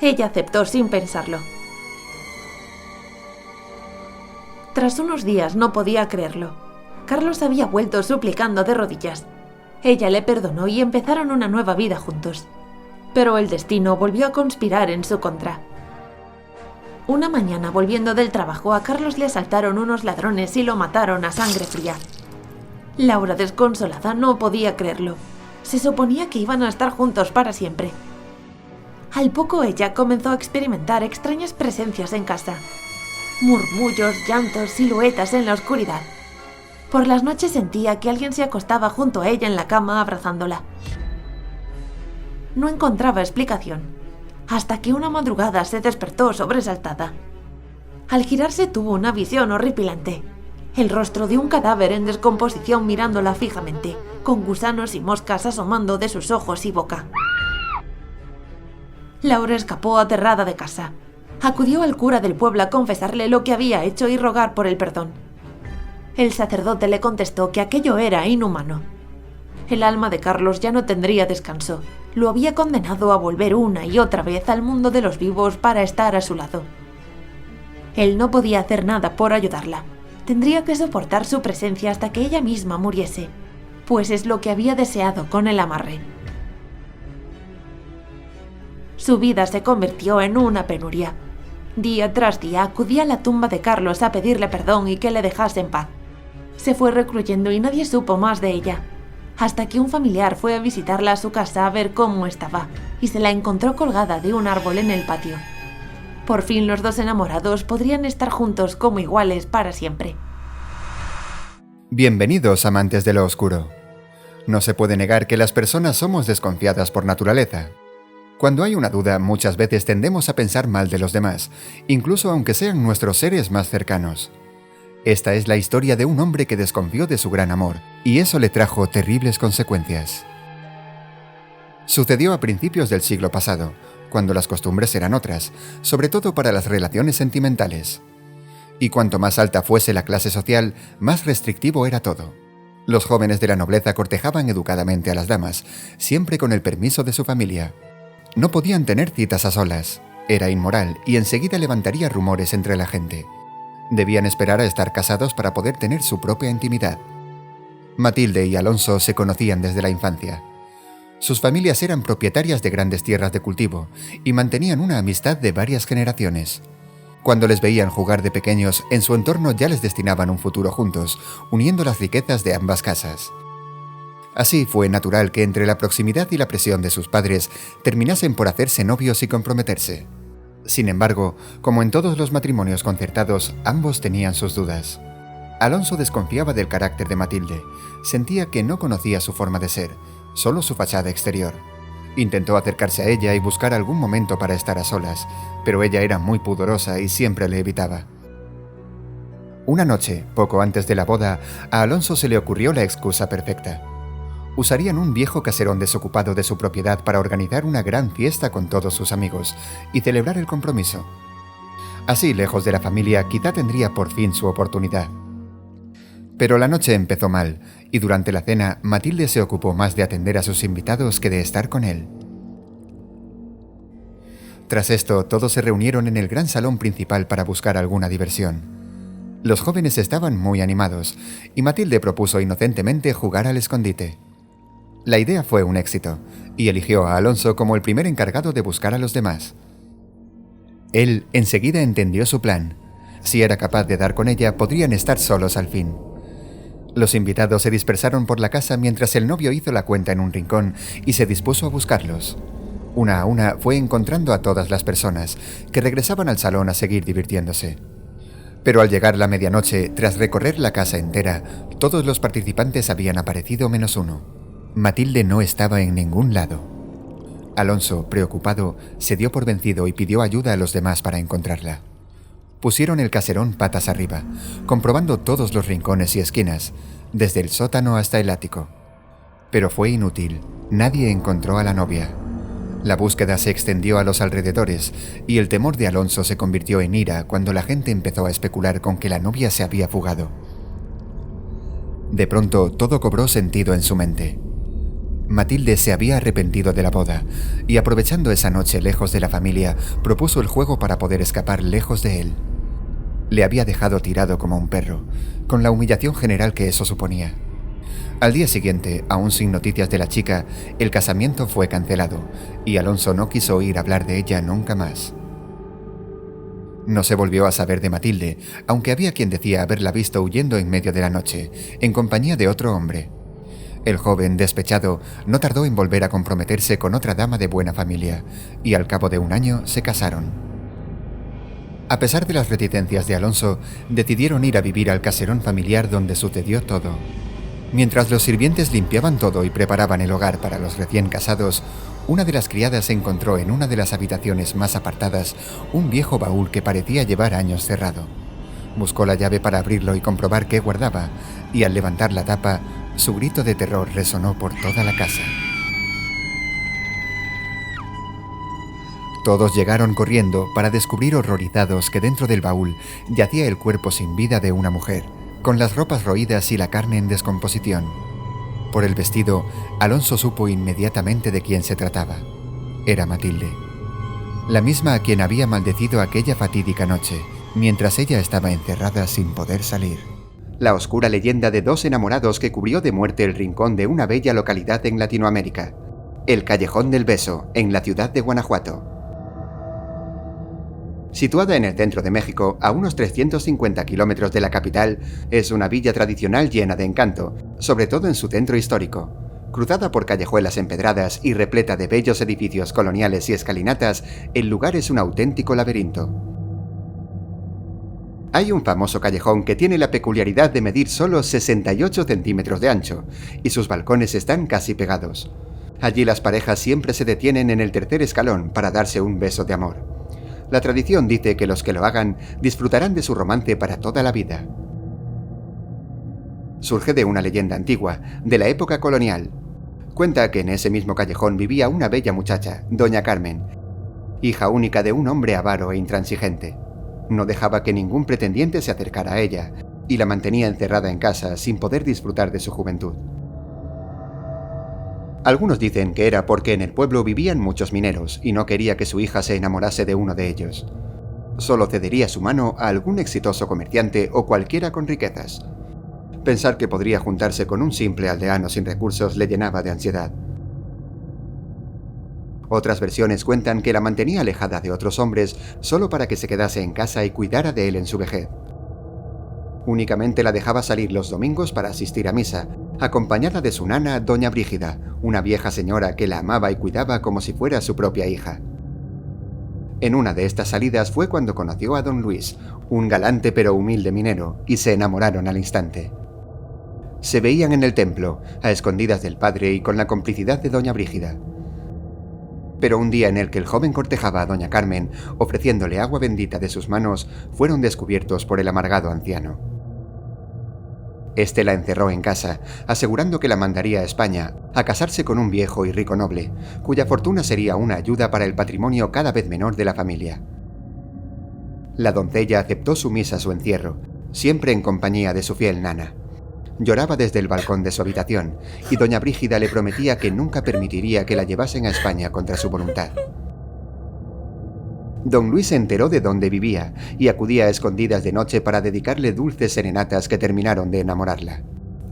Ella aceptó sin pensarlo. Tras unos días no podía creerlo. Carlos había vuelto suplicando de rodillas. Ella le perdonó y empezaron una nueva vida juntos. Pero el destino volvió a conspirar en su contra. Una mañana, volviendo del trabajo, a Carlos le asaltaron unos ladrones y lo mataron a sangre fría. Laura, desconsolada, no podía creerlo. Se suponía que iban a estar juntos para siempre. Al poco ella comenzó a experimentar extrañas presencias en casa. Murmullos, llantos, siluetas en la oscuridad. Por las noches sentía que alguien se acostaba junto a ella en la cama abrazándola. No encontraba explicación, hasta que una madrugada se despertó sobresaltada. Al girarse tuvo una visión horripilante. El rostro de un cadáver en descomposición mirándola fijamente, con gusanos y moscas asomando de sus ojos y boca. Laura escapó aterrada de casa. Acudió al cura del pueblo a confesarle lo que había hecho y rogar por el perdón. El sacerdote le contestó que aquello era inhumano. El alma de Carlos ya no tendría descanso. Lo había condenado a volver una y otra vez al mundo de los vivos para estar a su lado. Él no podía hacer nada por ayudarla. Tendría que soportar su presencia hasta que ella misma muriese, pues es lo que había deseado con el amarre. Su vida se convirtió en una penuria. Día tras día acudía a la tumba de Carlos a pedirle perdón y que le dejase en paz. Se fue recluyendo y nadie supo más de ella, hasta que un familiar fue a visitarla a su casa a ver cómo estaba, y se la encontró colgada de un árbol en el patio. Por fin los dos enamorados podrían estar juntos como iguales para siempre. Bienvenidos, amantes de lo oscuro. No se puede negar que las personas somos desconfiadas por naturaleza. Cuando hay una duda, muchas veces tendemos a pensar mal de los demás, incluso aunque sean nuestros seres más cercanos. Esta es la historia de un hombre que desconfió de su gran amor, y eso le trajo terribles consecuencias. Sucedió a principios del siglo pasado, cuando las costumbres eran otras, sobre todo para las relaciones sentimentales. Y cuanto más alta fuese la clase social, más restrictivo era todo. Los jóvenes de la nobleza cortejaban educadamente a las damas, siempre con el permiso de su familia. No podían tener citas a solas, era inmoral y enseguida levantaría rumores entre la gente. Debían esperar a estar casados para poder tener su propia intimidad. Matilde y Alonso se conocían desde la infancia. Sus familias eran propietarias de grandes tierras de cultivo y mantenían una amistad de varias generaciones. Cuando les veían jugar de pequeños, en su entorno ya les destinaban un futuro juntos, uniendo las riquezas de ambas casas. Así fue natural que entre la proximidad y la presión de sus padres terminasen por hacerse novios y comprometerse. Sin embargo, como en todos los matrimonios concertados, ambos tenían sus dudas. Alonso desconfiaba del carácter de Matilde, sentía que no conocía su forma de ser, solo su fachada exterior. Intentó acercarse a ella y buscar algún momento para estar a solas, pero ella era muy pudorosa y siempre le evitaba. Una noche, poco antes de la boda, a Alonso se le ocurrió la excusa perfecta. Usarían un viejo caserón desocupado de su propiedad para organizar una gran fiesta con todos sus amigos y celebrar el compromiso. Así, lejos de la familia, quizá tendría por fin su oportunidad. Pero la noche empezó mal, y durante la cena, Matilde se ocupó más de atender a sus invitados que de estar con él. Tras esto, todos se reunieron en el gran salón principal para buscar alguna diversión. Los jóvenes estaban muy animados, y Matilde propuso inocentemente jugar al escondite. La idea fue un éxito, y eligió a Alonso como el primer encargado de buscar a los demás. Él enseguida entendió su plan. Si era capaz de dar con ella, podrían estar solos al fin. Los invitados se dispersaron por la casa mientras el novio hizo la cuenta en un rincón y se dispuso a buscarlos. Una a una fue encontrando a todas las personas, que regresaban al salón a seguir divirtiéndose. Pero al llegar la medianoche, tras recorrer la casa entera, todos los participantes habían aparecido menos uno. Matilde no estaba en ningún lado. Alonso, preocupado, se dio por vencido y pidió ayuda a los demás para encontrarla. Pusieron el caserón patas arriba, comprobando todos los rincones y esquinas, desde el sótano hasta el ático. Pero fue inútil, nadie encontró a la novia. La búsqueda se extendió a los alrededores y el temor de Alonso se convirtió en ira cuando la gente empezó a especular con que la novia se había fugado. De pronto todo cobró sentido en su mente. Matilde se había arrepentido de la boda y, aprovechando esa noche lejos de la familia, propuso el juego para poder escapar lejos de él. Le había dejado tirado como un perro, con la humillación general que eso suponía. Al día siguiente, aún sin noticias de la chica, el casamiento fue cancelado y Alonso no quiso oír hablar de ella nunca más. No se volvió a saber de Matilde, aunque había quien decía haberla visto huyendo en medio de la noche, en compañía de otro hombre. El joven, despechado, no tardó en volver a comprometerse con otra dama de buena familia, y al cabo de un año se casaron. A pesar de las reticencias de Alonso, decidieron ir a vivir al caserón familiar donde sucedió todo. Mientras los sirvientes limpiaban todo y preparaban el hogar para los recién casados, una de las criadas encontró en una de las habitaciones más apartadas un viejo baúl que parecía llevar años cerrado. Buscó la llave para abrirlo y comprobar qué guardaba, y al levantar la tapa, su grito de terror resonó por toda la casa. Todos llegaron corriendo para descubrir horrorizados que dentro del baúl yacía el cuerpo sin vida de una mujer, con las ropas roídas y la carne en descomposición. Por el vestido, Alonso supo inmediatamente de quién se trataba. Era Matilde, la misma a quien había maldecido aquella fatídica noche, mientras ella estaba encerrada sin poder salir. La oscura leyenda de dos enamorados que cubrió de muerte el rincón de una bella localidad en Latinoamérica, el Callejón del Beso, en la ciudad de Guanajuato. Situada en el centro de México, a unos 350 kilómetros de la capital, es una villa tradicional llena de encanto, sobre todo en su centro histórico. Cruzada por callejuelas empedradas y repleta de bellos edificios coloniales y escalinatas, el lugar es un auténtico laberinto. Hay un famoso callejón que tiene la peculiaridad de medir solo 68 centímetros de ancho, y sus balcones están casi pegados. Allí las parejas siempre se detienen en el tercer escalón para darse un beso de amor. La tradición dice que los que lo hagan disfrutarán de su romance para toda la vida. Surge de una leyenda antigua, de la época colonial. Cuenta que en ese mismo callejón vivía una bella muchacha, Doña Carmen, hija única de un hombre avaro e intransigente. No dejaba que ningún pretendiente se acercara a ella, y la mantenía encerrada en casa sin poder disfrutar de su juventud. Algunos dicen que era porque en el pueblo vivían muchos mineros y no quería que su hija se enamorase de uno de ellos. Solo cedería su mano a algún exitoso comerciante o cualquiera con riquezas. Pensar que podría juntarse con un simple aldeano sin recursos le llenaba de ansiedad. Otras versiones cuentan que la mantenía alejada de otros hombres solo para que se quedase en casa y cuidara de él en su vejez. Únicamente la dejaba salir los domingos para asistir a misa, acompañada de su nana, Doña Brígida, una vieja señora que la amaba y cuidaba como si fuera su propia hija. En una de estas salidas fue cuando conoció a don Luis, un galante pero humilde minero, y se enamoraron al instante. Se veían en el templo, a escondidas del padre y con la complicidad de Doña Brígida. Pero un día en el que el joven cortejaba a Doña Carmen, ofreciéndole agua bendita de sus manos, fueron descubiertos por el amargado anciano. Este la encerró en casa, asegurando que la mandaría a España, a casarse con un viejo y rico noble, cuya fortuna sería una ayuda para el patrimonio cada vez menor de la familia. La doncella aceptó sumisa su encierro, siempre en compañía de su fiel nana. Lloraba desde el balcón de su habitación, y doña Brígida le prometía que nunca permitiría que la llevasen a España contra su voluntad. Don Luis se enteró de dónde vivía, y acudía a escondidas de noche para dedicarle dulces serenatas que terminaron de enamorarla.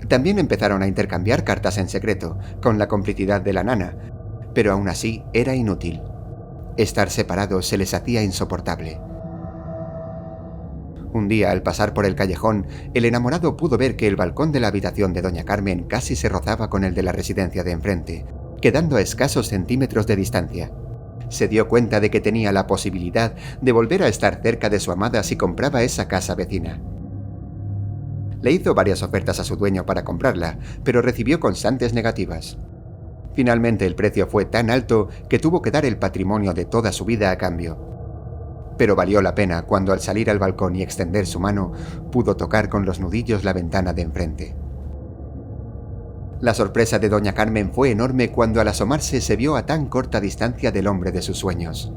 También empezaron a intercambiar cartas en secreto, con la complicidad de la nana, pero aún así era inútil. Estar separados se les hacía insoportable. Un día, al pasar por el callejón, el enamorado pudo ver que el balcón de la habitación de doña Carmen casi se rozaba con el de la residencia de enfrente, quedando a escasos centímetros de distancia. Se dio cuenta de que tenía la posibilidad de volver a estar cerca de su amada si compraba esa casa vecina. Le hizo varias ofertas a su dueño para comprarla, pero recibió constantes negativas. Finalmente el precio fue tan alto que tuvo que dar el patrimonio de toda su vida a cambio. Pero valió la pena cuando al salir al balcón y extender su mano, pudo tocar con los nudillos la ventana de enfrente. La sorpresa de doña Carmen fue enorme cuando al asomarse se vio a tan corta distancia del hombre de sus sueños.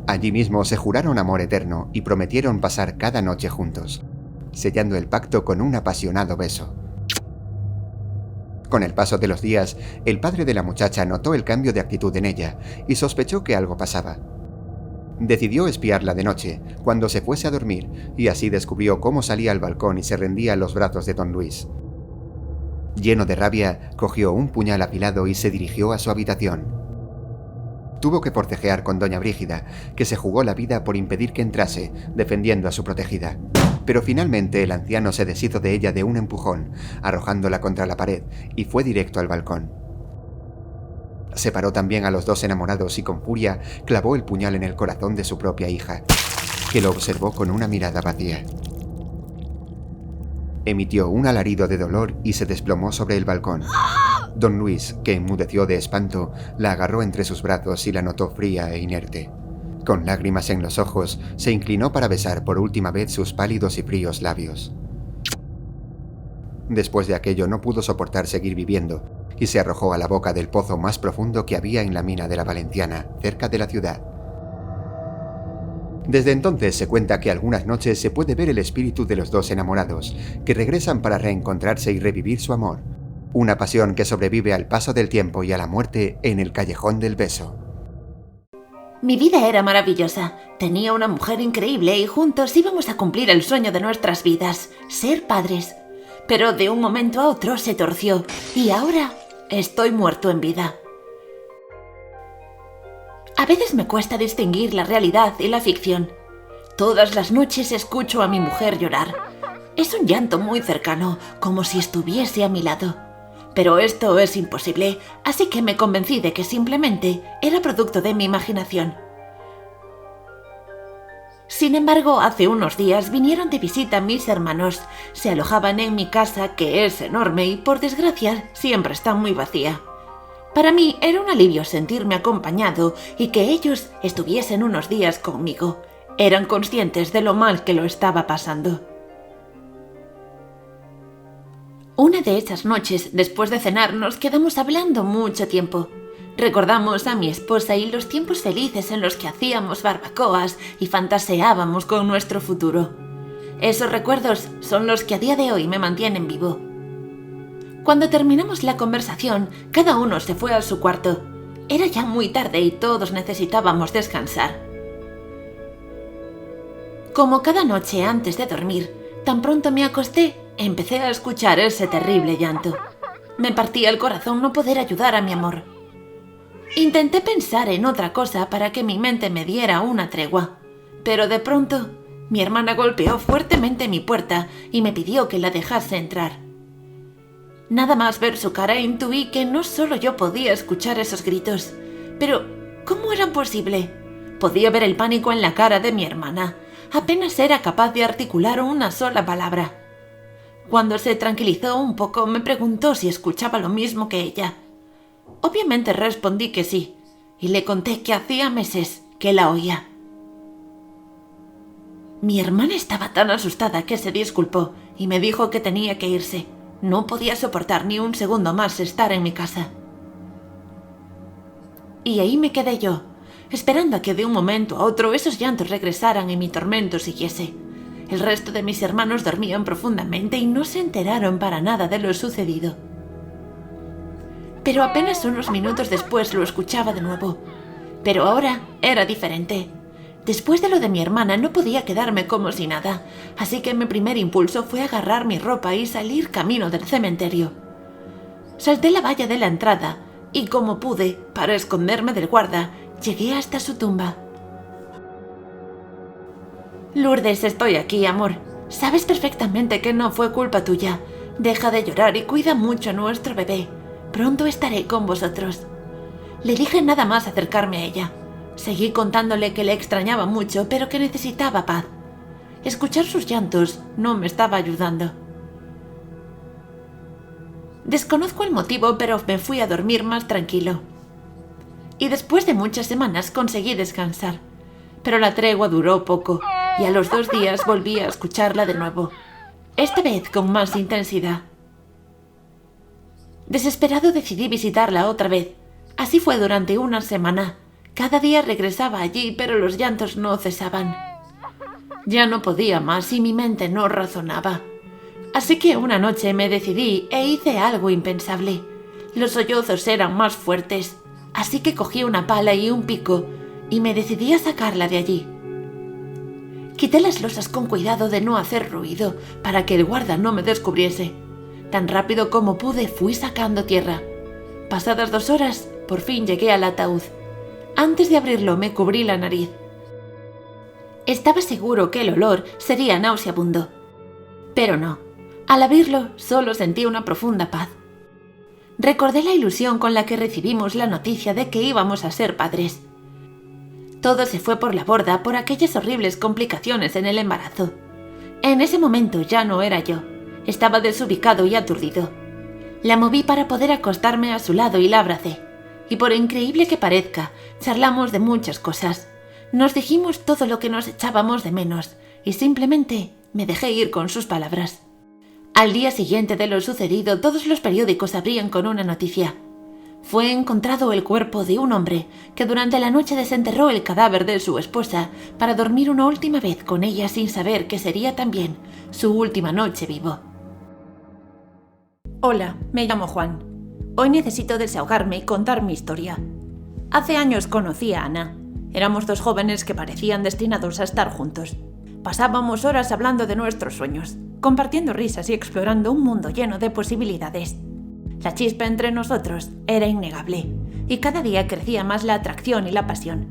Allí mismo se juraron amor eterno y prometieron pasar cada noche juntos, sellando el pacto con un apasionado beso. Con el paso de los días, el padre de la muchacha notó el cambio de actitud en ella y sospechó que algo pasaba. Decidió espiarla de noche, cuando se fuese a dormir, y así descubrió cómo salía al balcón y se rendía a los brazos de don Luis. Lleno de rabia, cogió un puñal afilado y se dirigió a su habitación. Tuvo que forcejear con doña Brígida, que se jugó la vida por impedir que entrase, defendiendo a su protegida. Pero finalmente el anciano se deshizo de ella de un empujón, arrojándola contra la pared, y fue directo al balcón. Separó también a los dos enamorados y con furia clavó el puñal en el corazón de su propia hija, que lo observó con una mirada vacía. Emitió un alarido de dolor y se desplomó sobre el balcón. Don Luis, que enmudeció de espanto, la agarró entre sus brazos y la notó fría e inerte. Con lágrimas en los ojos, se inclinó para besar por última vez sus pálidos y fríos labios. Después de aquello no pudo soportar seguir viviendo, y se arrojó a la boca del pozo más profundo que había en la mina de la Valenciana, cerca de la ciudad. Desde entonces se cuenta que algunas noches se puede ver el espíritu de los dos enamorados, que regresan para reencontrarse y revivir su amor. Una pasión que sobrevive al paso del tiempo y a la muerte en el callejón del beso. Mi vida era maravillosa. Tenía una mujer increíble y juntos íbamos a cumplir el sueño de nuestras vidas, ser padres. Pero de un momento a otro se torció y ahora estoy muerto en vida. A veces me cuesta distinguir la realidad y la ficción. Todas las noches escucho a mi mujer llorar. Es un llanto muy cercano, como si estuviese a mi lado. Pero esto es imposible, así que me convencí de que simplemente era producto de mi imaginación. Sin embargo, hace unos días vinieron de visita mis hermanos. Se alojaban en mi casa, que es enorme y, por desgracia, siempre está muy vacía. Para mí era un alivio sentirme acompañado y que ellos estuviesen unos días conmigo. Eran conscientes de lo mal que lo estaba pasando. Una de esas noches, después de cenar, nos quedamos hablando mucho tiempo. Recordamos a mi esposa y los tiempos felices en los que hacíamos barbacoas y fantaseábamos con nuestro futuro. Esos recuerdos son los que a día de hoy me mantienen vivo. Cuando terminamos la conversación, cada uno se fue a su cuarto. Era ya muy tarde y todos necesitábamos descansar. Como cada noche antes de dormir, tan pronto me acosté, empecé a escuchar ese terrible llanto. Me partía el corazón no poder ayudar a mi amor. Intenté pensar en otra cosa para que mi mente me diera una tregua, pero de pronto mi hermana golpeó fuertemente mi puerta y me pidió que la dejase entrar. Nada más ver su cara intuí que no solo yo podía escuchar esos gritos, pero ¿cómo era posible? Podía ver el pánico en la cara de mi hermana. Apenas era capaz de articular una sola palabra. Cuando se tranquilizó un poco, me preguntó si escuchaba lo mismo que ella. Obviamente respondí que sí, y le conté que hacía meses que la oía. Mi hermana estaba tan asustada que se disculpó y me dijo que tenía que irse. No podía soportar ni un segundo más estar en mi casa. Y ahí me quedé yo, esperando a que de un momento a otro esos llantos regresaran y mi tormento siguiese. El resto de mis hermanos dormían profundamente y no se enteraron para nada de lo sucedido. Pero apenas unos minutos después lo escuchaba de nuevo. Pero ahora era diferente. Después de lo de mi hermana no podía quedarme como si nada, así que mi primer impulso fue agarrar mi ropa y salir camino del cementerio. Salté la valla de la entrada y, como pude, para esconderme del guarda, llegué hasta su tumba. Lourdes, estoy aquí, amor. Sabes perfectamente que no fue culpa tuya. Deja de llorar y cuida mucho a nuestro bebé. Pronto estaré con vosotros. Le dije nada más acercarme a ella. Seguí contándole que le extrañaba mucho, pero que necesitaba paz. Escuchar sus llantos no me estaba ayudando. Desconozco el motivo, pero me fui a dormir más tranquilo. Y después de muchas semanas conseguí descansar. Pero la tregua duró poco, y a los 2 días volví a escucharla de nuevo. Esta vez con más intensidad. Desesperado decidí visitarla otra vez. Así fue durante una semana. Cada día regresaba allí, pero los llantos no cesaban. Ya no podía más y mi mente no razonaba. Así que una noche me decidí e hice algo impensable. Los sollozos eran más fuertes, así que cogí una pala y un pico y me decidí a sacarla de allí. Quité las losas con cuidado de no hacer ruido para que el guarda no me descubriese. Tan rápido como pude fui sacando tierra. Pasadas 2 horas, por fin llegué al ataúd. Antes de abrirlo me cubrí la nariz. Estaba seguro que el olor sería nauseabundo. Pero no. Al abrirlo solo sentí una profunda paz. Recordé la ilusión con la que recibimos la noticia de que íbamos a ser padres. Todo se fue por la borda por aquellas horribles complicaciones en el embarazo. En ese momento ya no era yo. Estaba desubicado y aturdido. La moví para poder acostarme a su lado y la abracé. Y por increíble que parezca, charlamos de muchas cosas. Nos dijimos todo lo que nos echábamos de menos y simplemente me dejé ir con sus palabras. Al día siguiente de lo sucedido, todos los periódicos abrían con una noticia. Fue encontrado el cuerpo de un hombre que durante la noche desenterró el cadáver de su esposa para dormir una última vez con ella sin saber que sería también su última noche vivo. Hola, me llamo Juan. Hoy necesito desahogarme y contar mi historia. Hace años conocí a Ana. Éramos 2 jóvenes que parecían destinados a estar juntos. Pasábamos horas hablando de nuestros sueños, compartiendo risas y explorando un mundo lleno de posibilidades. La chispa entre nosotros era innegable, y cada día crecía más la atracción y la pasión.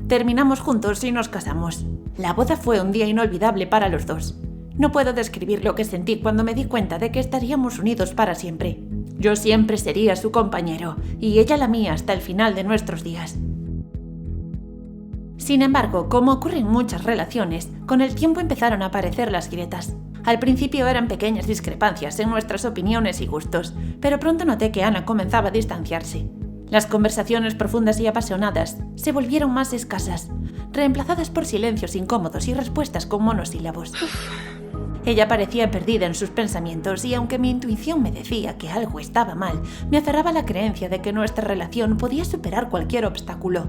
Terminamos juntos y nos casamos. La boda fue un día inolvidable para los 2. No puedo describir lo que sentí cuando me di cuenta de que estaríamos unidos para siempre. Yo siempre sería su compañero, y ella la mía hasta el final de nuestros días. Sin embargo, como ocurre en muchas relaciones, con el tiempo empezaron a aparecer las grietas. Al principio eran pequeñas discrepancias en nuestras opiniones y gustos, pero pronto noté que Ana comenzaba a distanciarse. Las conversaciones profundas y apasionadas se volvieron más escasas, reemplazadas por silencios incómodos y respuestas con monosílabos. Ella parecía perdida en sus pensamientos y aunque mi intuición me decía que algo estaba mal, me aferraba a la creencia de que nuestra relación podía superar cualquier obstáculo.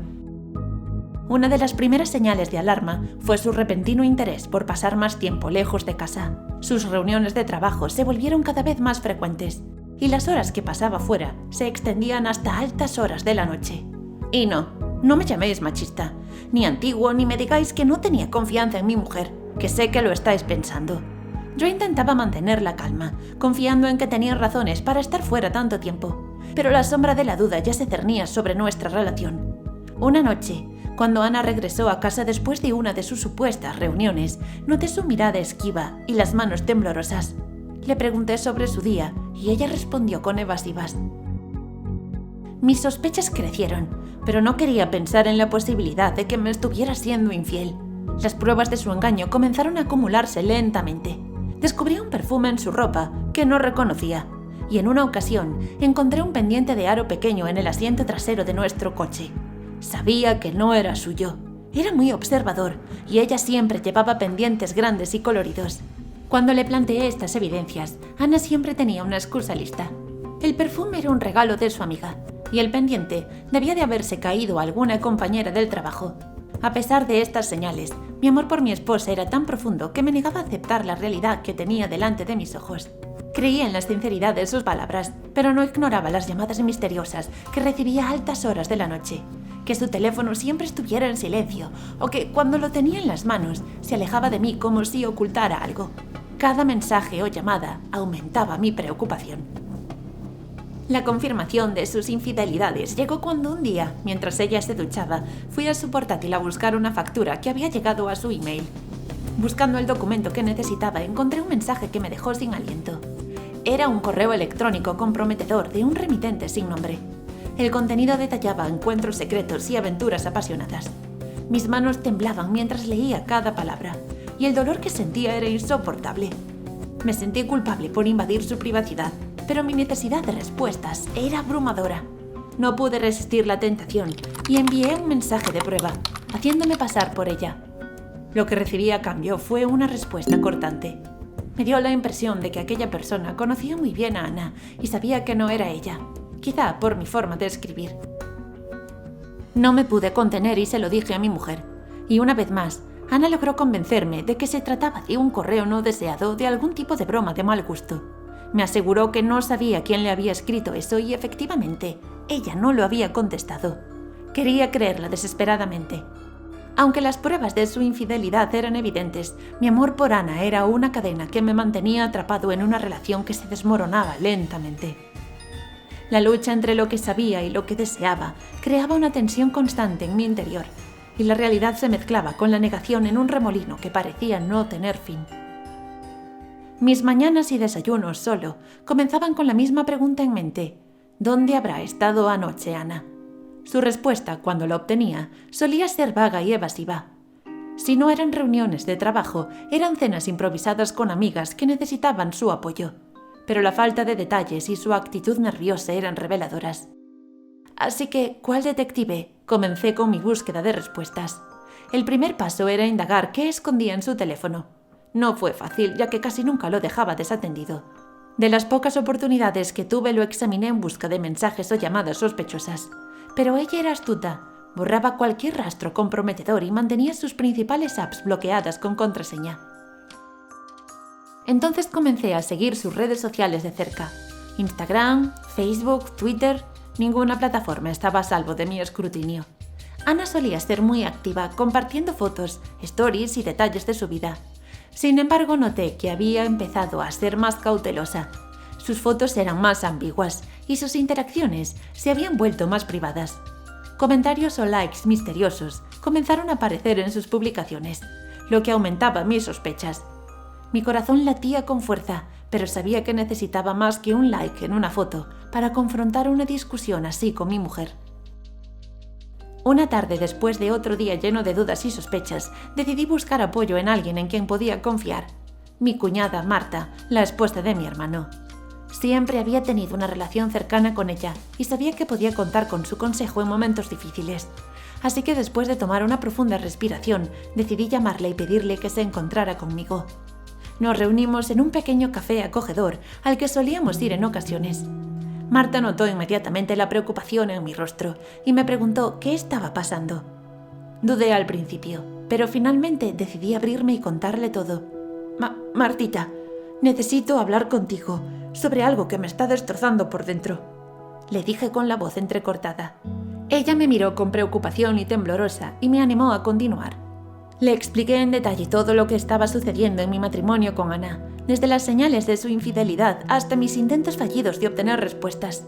Una de las primeras señales de alarma fue su repentino interés por pasar más tiempo lejos de casa. Sus reuniones de trabajo se volvieron cada vez más frecuentes y las horas que pasaba fuera se extendían hasta altas horas de la noche. Y no me llaméis machista, ni antiguo, ni me digáis que no tenía confianza en mi mujer, que sé que lo estáis pensando. Yo intentaba mantener la calma, confiando en que tenía razones para estar fuera tanto tiempo, pero la sombra de la duda ya se cernía sobre nuestra relación. Una noche, cuando Ana regresó a casa después de una de sus supuestas reuniones, noté su mirada esquiva y las manos temblorosas. Le pregunté sobre su día y ella respondió con evasivas. Mis sospechas crecieron, pero no quería pensar en la posibilidad de que me estuviera siendo infiel. Las pruebas de su engaño comenzaron a acumularse lentamente. Descubrí un perfume en su ropa que no reconocía, y en una ocasión encontré un pendiente de aro pequeño en el asiento trasero de nuestro coche. Sabía que no era suyo. Era muy observador, y ella siempre llevaba pendientes grandes y coloridos. Cuando le planteé estas evidencias, Ana siempre tenía una excusa lista. El perfume era un regalo de su amiga, y el pendiente debía de haberse caído a alguna compañera del trabajo. A pesar de estas señales, mi amor por mi esposa era tan profundo que me negaba a aceptar la realidad que tenía delante de mis ojos. Creía en la sinceridad de sus palabras, pero no ignoraba las llamadas misteriosas que recibía a altas horas de la noche, que su teléfono siempre estuviera en silencio o que, cuando lo tenía en las manos, se alejaba de mí como si ocultara algo. Cada mensaje o llamada aumentaba mi preocupación. La confirmación de sus infidelidades llegó cuando un día, mientras ella se duchaba, fui a su portátil a buscar una factura que había llegado a su email. Buscando el documento que necesitaba, encontré un mensaje que me dejó sin aliento. Era un correo electrónico comprometedor de un remitente sin nombre. El contenido detallaba encuentros secretos y aventuras apasionadas. Mis manos temblaban mientras leía cada palabra, y el dolor que sentía era insoportable. Me sentí culpable por invadir su privacidad, pero mi necesidad de respuestas era abrumadora. No pude resistir la tentación y envié un mensaje de prueba, haciéndome pasar por ella. Lo que recibí a cambio fue una respuesta cortante. Me dio la impresión de que aquella persona conocía muy bien a Ana y sabía que no era ella, quizá por mi forma de escribir. No me pude contener y se lo dije a mi mujer, y una vez más, Ana logró convencerme de que se trataba de un correo no deseado, de algún tipo de broma de mal gusto. Me aseguró que no sabía quién le había escrito eso y efectivamente, ella no lo había contestado. Quería creerla desesperadamente. Aunque las pruebas de su infidelidad eran evidentes, mi amor por Ana era una cadena que me mantenía atrapado en una relación que se desmoronaba lentamente. La lucha entre lo que sabía y lo que deseaba creaba una tensión constante en mi interior, y la realidad se mezclaba con la negación en un remolino que parecía no tener fin. Mis mañanas y desayunos solo comenzaban con la misma pregunta en mente: ¿dónde habrá estado anoche Ana? Su respuesta, cuando la obtenía, solía ser vaga y evasiva. Si no eran reuniones de trabajo, eran cenas improvisadas con amigas que necesitaban su apoyo. Pero la falta de detalles y su actitud nerviosa eran reveladoras. Así que, ¿cuál detective? Comencé con mi búsqueda de respuestas. El primer paso era indagar qué escondía en su teléfono. No fue fácil, ya que casi nunca lo dejaba desatendido. De las pocas oportunidades que tuve, lo examiné en busca de mensajes o llamadas sospechosas. Pero ella era astuta, borraba cualquier rastro comprometedor y mantenía sus principales apps bloqueadas con contraseña. Entonces comencé a seguir sus redes sociales de cerca. Instagram, Facebook, Twitter, ninguna plataforma estaba a salvo de mi escrutinio. Ana solía ser muy activa, compartiendo fotos, stories y detalles de su vida. Sin embargo, noté que había empezado a ser más cautelosa. Sus fotos eran más ambiguas y sus interacciones se habían vuelto más privadas. Comentarios o likes misteriosos comenzaron a aparecer en sus publicaciones, lo que aumentaba mis sospechas. Mi corazón latía con fuerza, pero sabía que necesitaba más que un like en una foto para confrontar una discusión así con mi mujer. Una tarde, después de otro día lleno de dudas y sospechas, decidí buscar apoyo en alguien en quien podía confiar. Mi cuñada, Marta, la esposa de mi hermano. Siempre había tenido una relación cercana con ella y sabía que podía contar con su consejo en momentos difíciles. Así que después de tomar una profunda respiración, decidí llamarle y pedirle que se encontrara conmigo. Nos reunimos en un pequeño café acogedor al que solíamos ir en ocasiones. Marta notó inmediatamente la preocupación en mi rostro y me preguntó qué estaba pasando. Dudé al principio, pero finalmente decidí abrirme y contarle todo. Martita, necesito hablar contigo sobre algo que me está destrozando por dentro, le dije con la voz entrecortada. Ella me miró con preocupación y temblorosa y me animó a continuar. Le expliqué en detalle todo lo que estaba sucediendo en mi matrimonio con Ana, desde las señales de su infidelidad hasta mis intentos fallidos de obtener respuestas.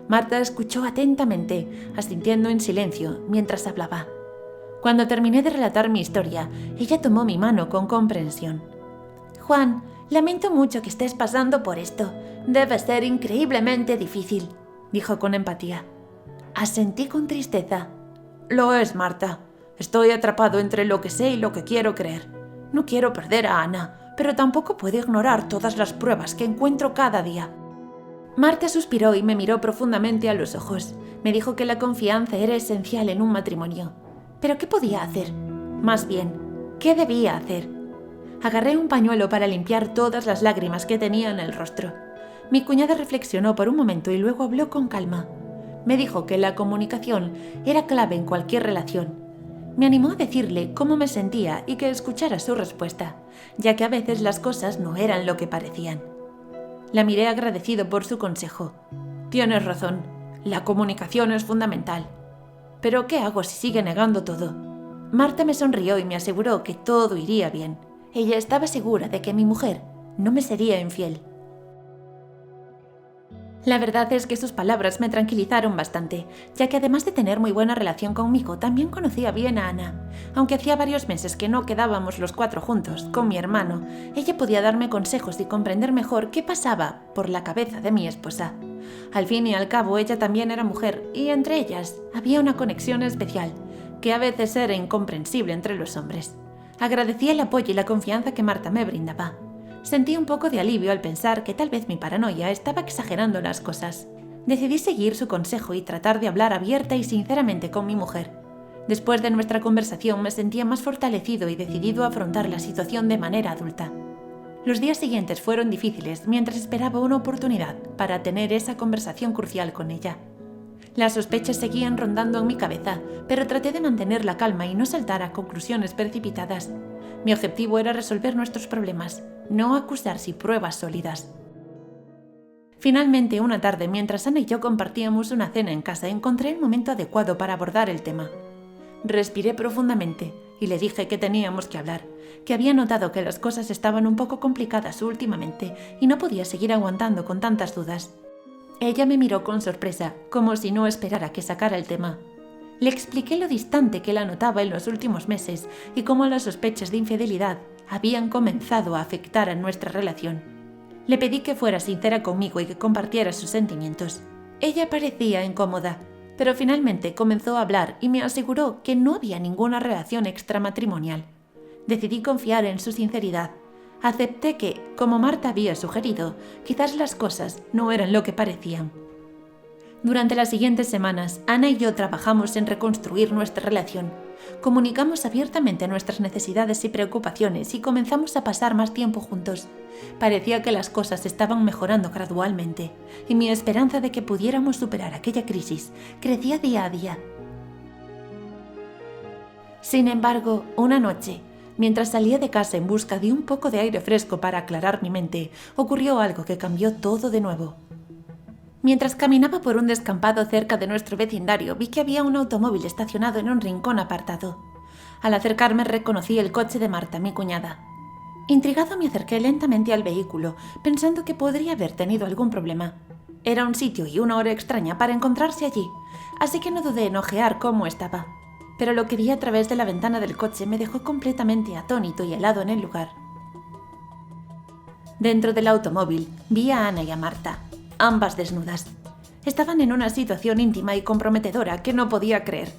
Marta escuchó atentamente, asintiendo en silencio mientras hablaba. Cuando terminé de relatar mi historia, ella tomó mi mano con comprensión. Juan, lamento mucho que estés pasando por esto. Debe ser increíblemente difícil, dijo con empatía. Asentí con tristeza. Lo es, Marta. Estoy atrapado entre lo que sé y lo que quiero creer. No quiero perder a Ana, pero tampoco puedo ignorar todas las pruebas que encuentro cada día. Marta suspiró y me miró profundamente a los ojos. Me dijo que la confianza era esencial en un matrimonio. ¿Pero qué podía hacer? Más bien, ¿qué debía hacer? Agarré un pañuelo para limpiar todas las lágrimas que tenía en el rostro. Mi cuñada reflexionó por un momento y luego habló con calma. Me dijo que la comunicación era clave en cualquier relación. Me animó a decirle cómo me sentía y que escuchara su respuesta, ya que a veces las cosas no eran lo que parecían. La miré agradecido por su consejo. Tienes razón, la comunicación es fundamental. ¿Pero qué hago si sigue negando todo? Marta me sonrió y me aseguró que todo iría bien. Ella estaba segura de que mi mujer no me sería infiel. La verdad es que sus palabras me tranquilizaron bastante, ya que además de tener muy buena relación conmigo, también conocía bien a Ana. Aunque hacía varios meses que no quedábamos los cuatro juntos, con mi hermano, ella podía darme consejos y comprender mejor qué pasaba por la cabeza de mi esposa. Al fin y al cabo, ella también era mujer, y entre ellas había una conexión especial, que a veces era incomprensible entre los hombres. Agradecí el apoyo y la confianza que Marta me brindaba. Sentí un poco de alivio al pensar que tal vez mi paranoia estaba exagerando las cosas. Decidí seguir su consejo y tratar de hablar abierta y sinceramente con mi mujer. Después de nuestra conversación me sentía más fortalecido y decidido a afrontar la situación de manera adulta. Los días siguientes fueron difíciles mientras esperaba una oportunidad para tener esa conversación crucial con ella. Las sospechas seguían rondando en mi cabeza, pero traté de mantener la calma y no saltar a conclusiones precipitadas. Mi objetivo era resolver nuestros problemas, no acusar sin pruebas sólidas. Finalmente, una tarde, mientras Ana y yo compartíamos una cena en casa, encontré el momento adecuado para abordar el tema. Respiré profundamente y le dije que teníamos que hablar, que había notado que las cosas estaban un poco complicadas últimamente y no podía seguir aguantando con tantas dudas. Ella me miró con sorpresa, como si no esperara que sacara el tema. Le expliqué lo distante que la notaba en los últimos meses y cómo las sospechas de infidelidad habían comenzado a afectar a nuestra relación. Le pedí que fuera sincera conmigo y que compartiera sus sentimientos. Ella parecía incómoda, pero finalmente comenzó a hablar y me aseguró que no había ninguna relación extramatrimonial. Decidí confiar en su sinceridad. Acepté que, como Marta había sugerido, quizás las cosas no eran lo que parecían. Durante las siguientes semanas, Ana y yo trabajamos en reconstruir nuestra relación. Comunicamos abiertamente nuestras necesidades y preocupaciones y comenzamos a pasar más tiempo juntos. Parecía que las cosas estaban mejorando gradualmente, y mi esperanza de que pudiéramos superar aquella crisis crecía día a día. Sin embargo, una noche, mientras salía de casa en busca de un poco de aire fresco para aclarar mi mente, ocurrió algo que cambió todo de nuevo. Mientras caminaba por un descampado cerca de nuestro vecindario, vi que había un automóvil estacionado en un rincón apartado. Al acercarme reconocí el coche de Marta, mi cuñada. Intrigado me acerqué lentamente al vehículo, pensando que podría haber tenido algún problema. Era un sitio y una hora extraña para encontrarse allí, así que no dudé en ojear cómo estaba. Pero lo que vi a través de la ventana del coche me dejó completamente atónito y helado en el lugar. Dentro del automóvil vi a Ana y a Marta, ambas desnudas. Estaban en una situación íntima y comprometedora que no podía creer.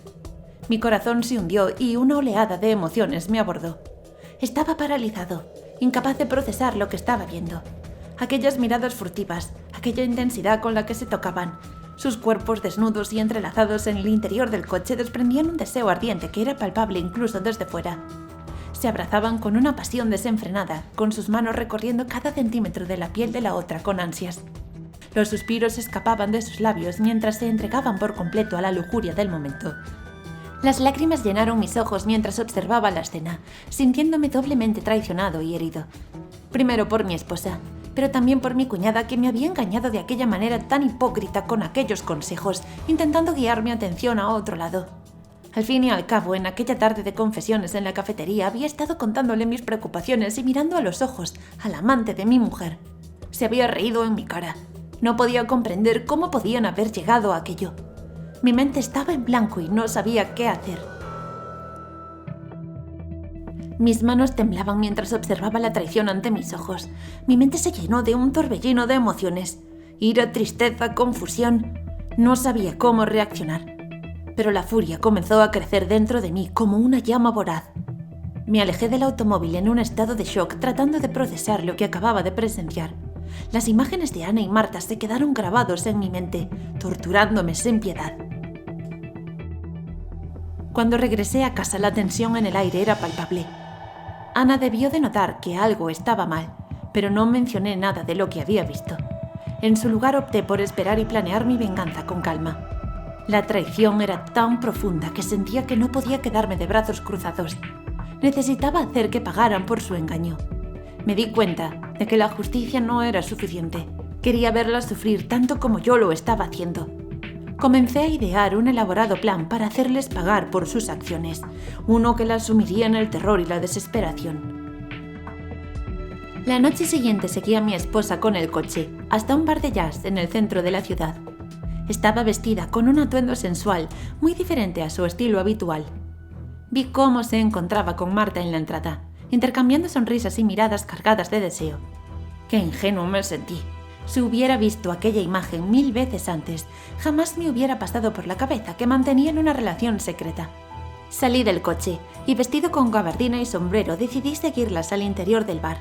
Mi corazón se hundió y una oleada de emociones me abordó. Estaba paralizado, incapaz de procesar lo que estaba viendo. Aquellas miradas furtivas, aquella intensidad con la que se tocaban, sus cuerpos desnudos y entrelazados en el interior del coche desprendían un deseo ardiente que era palpable incluso desde fuera. Se abrazaban con una pasión desenfrenada, con sus manos recorriendo cada centímetro de la piel de la otra con ansias. Los suspiros escapaban de sus labios mientras se entregaban por completo a la lujuria del momento. Las lágrimas llenaron mis ojos mientras observaba la escena, sintiéndome doblemente traicionado y herido. Primero por mi esposa, pero también por mi cuñada que me había engañado de aquella manera tan hipócrita con aquellos consejos, intentando guiar mi atención a otro lado. Al fin y al cabo, en aquella tarde de confesiones en la cafetería había estado contándole mis preocupaciones y mirando a los ojos al amante de mi mujer. Se había reído en mi cara. No podía comprender cómo podían haber llegado a aquello. Mi mente estaba en blanco y no sabía qué hacer. Mis manos temblaban mientras observaba la traición ante mis ojos. Mi mente se llenó de un torbellino de emociones. Ira, tristeza, confusión. No sabía cómo reaccionar. Pero la furia comenzó a crecer dentro de mí como una llama voraz. Me alejé del automóvil en un estado de shock tratando de procesar lo que acababa de presenciar. Las imágenes de Ana y Marta se quedaron grabados en mi mente, torturándome sin piedad. Cuando regresé a casa, la tensión en el aire era palpable. Ana debió de notar que algo estaba mal, pero no mencioné nada de lo que había visto. En su lugar opté por esperar y planear mi venganza con calma. La traición era tan profunda que sentía que no podía quedarme de brazos cruzados. Necesitaba hacer que pagaran por su engaño. Me di cuenta de que la justicia no era suficiente. Quería verlas sufrir tanto como yo lo estaba haciendo. Comencé a idear un elaborado plan para hacerles pagar por sus acciones, uno que las sumiría en el terror y la desesperación. La noche siguiente seguí a mi esposa con el coche, hasta un bar de jazz en el centro de la ciudad. Estaba vestida con un atuendo sensual, muy diferente a su estilo habitual. Vi cómo se encontraba con Marta en la entrada, intercambiando sonrisas y miradas cargadas de deseo. ¡Qué ingenuo me sentí! Si hubiera visto aquella imagen 1000 veces antes, jamás me hubiera pasado por la cabeza que mantenían una relación secreta. Salí del coche y, vestido con gabardina y sombrero, decidí seguirlas al interior del bar.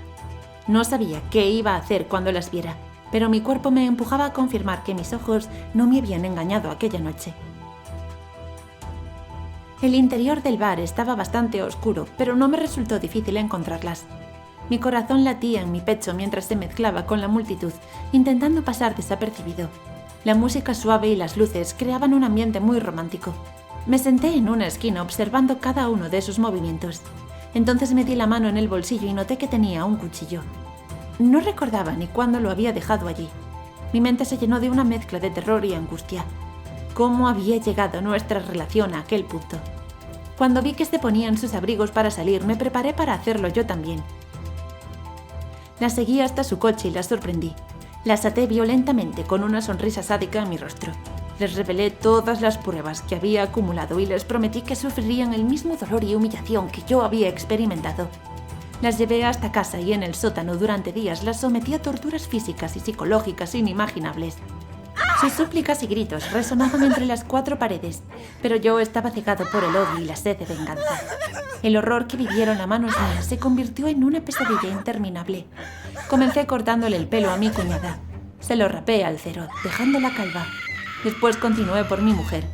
No sabía qué iba a hacer cuando las viera, pero mi cuerpo me empujaba a confirmar que mis ojos no me habían engañado aquella noche. El interior del bar estaba bastante oscuro, pero no me resultó difícil encontrarlas. Mi corazón latía en mi pecho mientras se mezclaba con la multitud, intentando pasar desapercibido. La música suave y las luces creaban un ambiente muy romántico. Me senté en una esquina observando cada uno de sus movimientos. Entonces metí la mano en el bolsillo y noté que tenía un cuchillo. No recordaba ni cuándo lo había dejado allí. Mi mente se llenó de una mezcla de terror y angustia. ¿Cómo había llegado nuestra relación a aquel punto? Cuando vi que se ponían sus abrigos para salir, me preparé para hacerlo yo también. La seguí hasta su coche y la sorprendí. Las até violentamente con una sonrisa sádica en mi rostro. Les revelé todas las pruebas que había acumulado y les prometí que sufrirían el mismo dolor y humillación que yo había experimentado. Las llevé hasta casa y en el sótano durante días las sometí a torturas físicas y psicológicas inimaginables. Sus súplicas y gritos resonaban entre las 4 paredes, pero yo estaba cegado por el odio y la sed de venganza. El horror que vivieron a manos mías se convirtió en una pesadilla interminable. Comencé cortándole el pelo a mi cuñada. Se lo rapé al cero, dejándola calva. Después continué por mi mujer.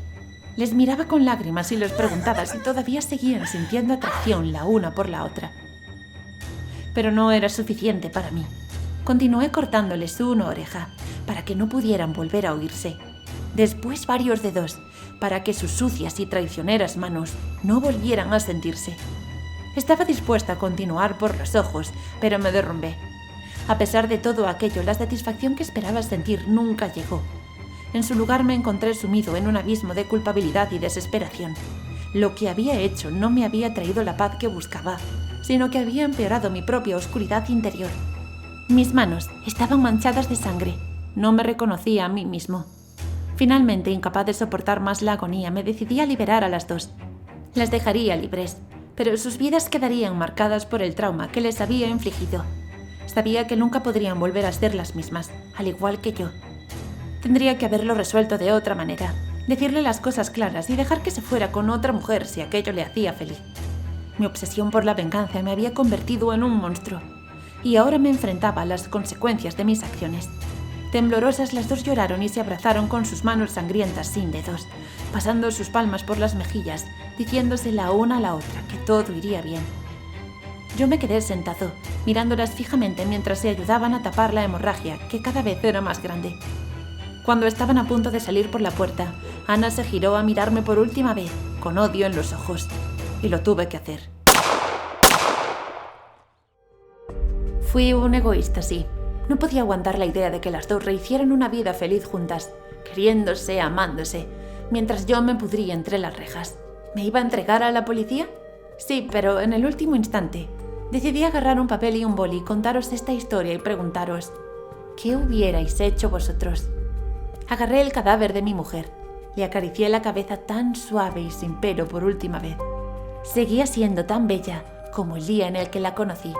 Les miraba con lágrimas y les preguntaba si todavía seguían sintiendo atracción la una por la otra. Pero no era suficiente para mí. Continué cortándoles una oreja, para que no pudieran volver a oírse. Después varios dedos, para que sus sucias y traicioneras manos no volvieran a sentirse. Estaba dispuesta a continuar por los ojos, pero me derrumbé. A pesar de todo aquello, la satisfacción que esperaba sentir nunca llegó. En su lugar me encontré sumido en un abismo de culpabilidad y desesperación. Lo que había hecho no me había traído la paz que buscaba, sino que había empeorado mi propia oscuridad interior. Mis manos estaban manchadas de sangre. No me reconocía a mí mismo. Finalmente, incapaz de soportar más la agonía, me decidí a liberar a las dos. Las dejaría libres, pero sus vidas quedarían marcadas por el trauma que les había infligido. Sabía que nunca podrían volver a ser las mismas, al igual que yo. Tendría que haberlo resuelto de otra manera, decirle las cosas claras y dejar que se fuera con otra mujer si aquello le hacía feliz. Mi obsesión por la venganza me había convertido en un monstruo, y ahora me enfrentaba a las consecuencias de mis acciones. Temblorosas, las dos lloraron y se abrazaron con sus manos sangrientas sin dedos, pasando sus palmas por las mejillas, diciéndose la una a la otra que todo iría bien. Yo me quedé sentado, mirándolas fijamente mientras se ayudaban a tapar la hemorragia, que cada vez era más grande. Cuando estaban a punto de salir por la puerta, Ana se giró a mirarme por última vez, con odio en los ojos, y lo tuve que hacer. Fui un egoísta, sí. No podía aguantar la idea de que las dos rehicieran una vida feliz juntas, queriéndose, amándose, mientras yo me pudría entre las rejas. ¿Me iba a entregar a la policía? Sí, pero en el último instante decidí agarrar un papel y un boli, contaros esta historia y preguntaros, ¿qué hubierais hecho vosotros? Agarré el cadáver de mi mujer, le acaricié la cabeza tan suave y sin pelo por última vez. Seguía siendo tan bella como el día en el que la conocí,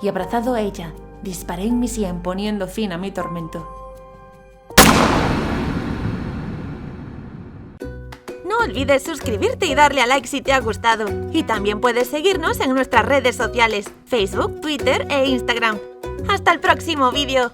y abrazado a ella, disparé en mi sien poniendo fin a mi tormento. No olvides suscribirte y darle a like si te ha gustado. Y también puedes seguirnos en nuestras redes sociales, Facebook, Twitter e Instagram. ¡Hasta el próximo vídeo!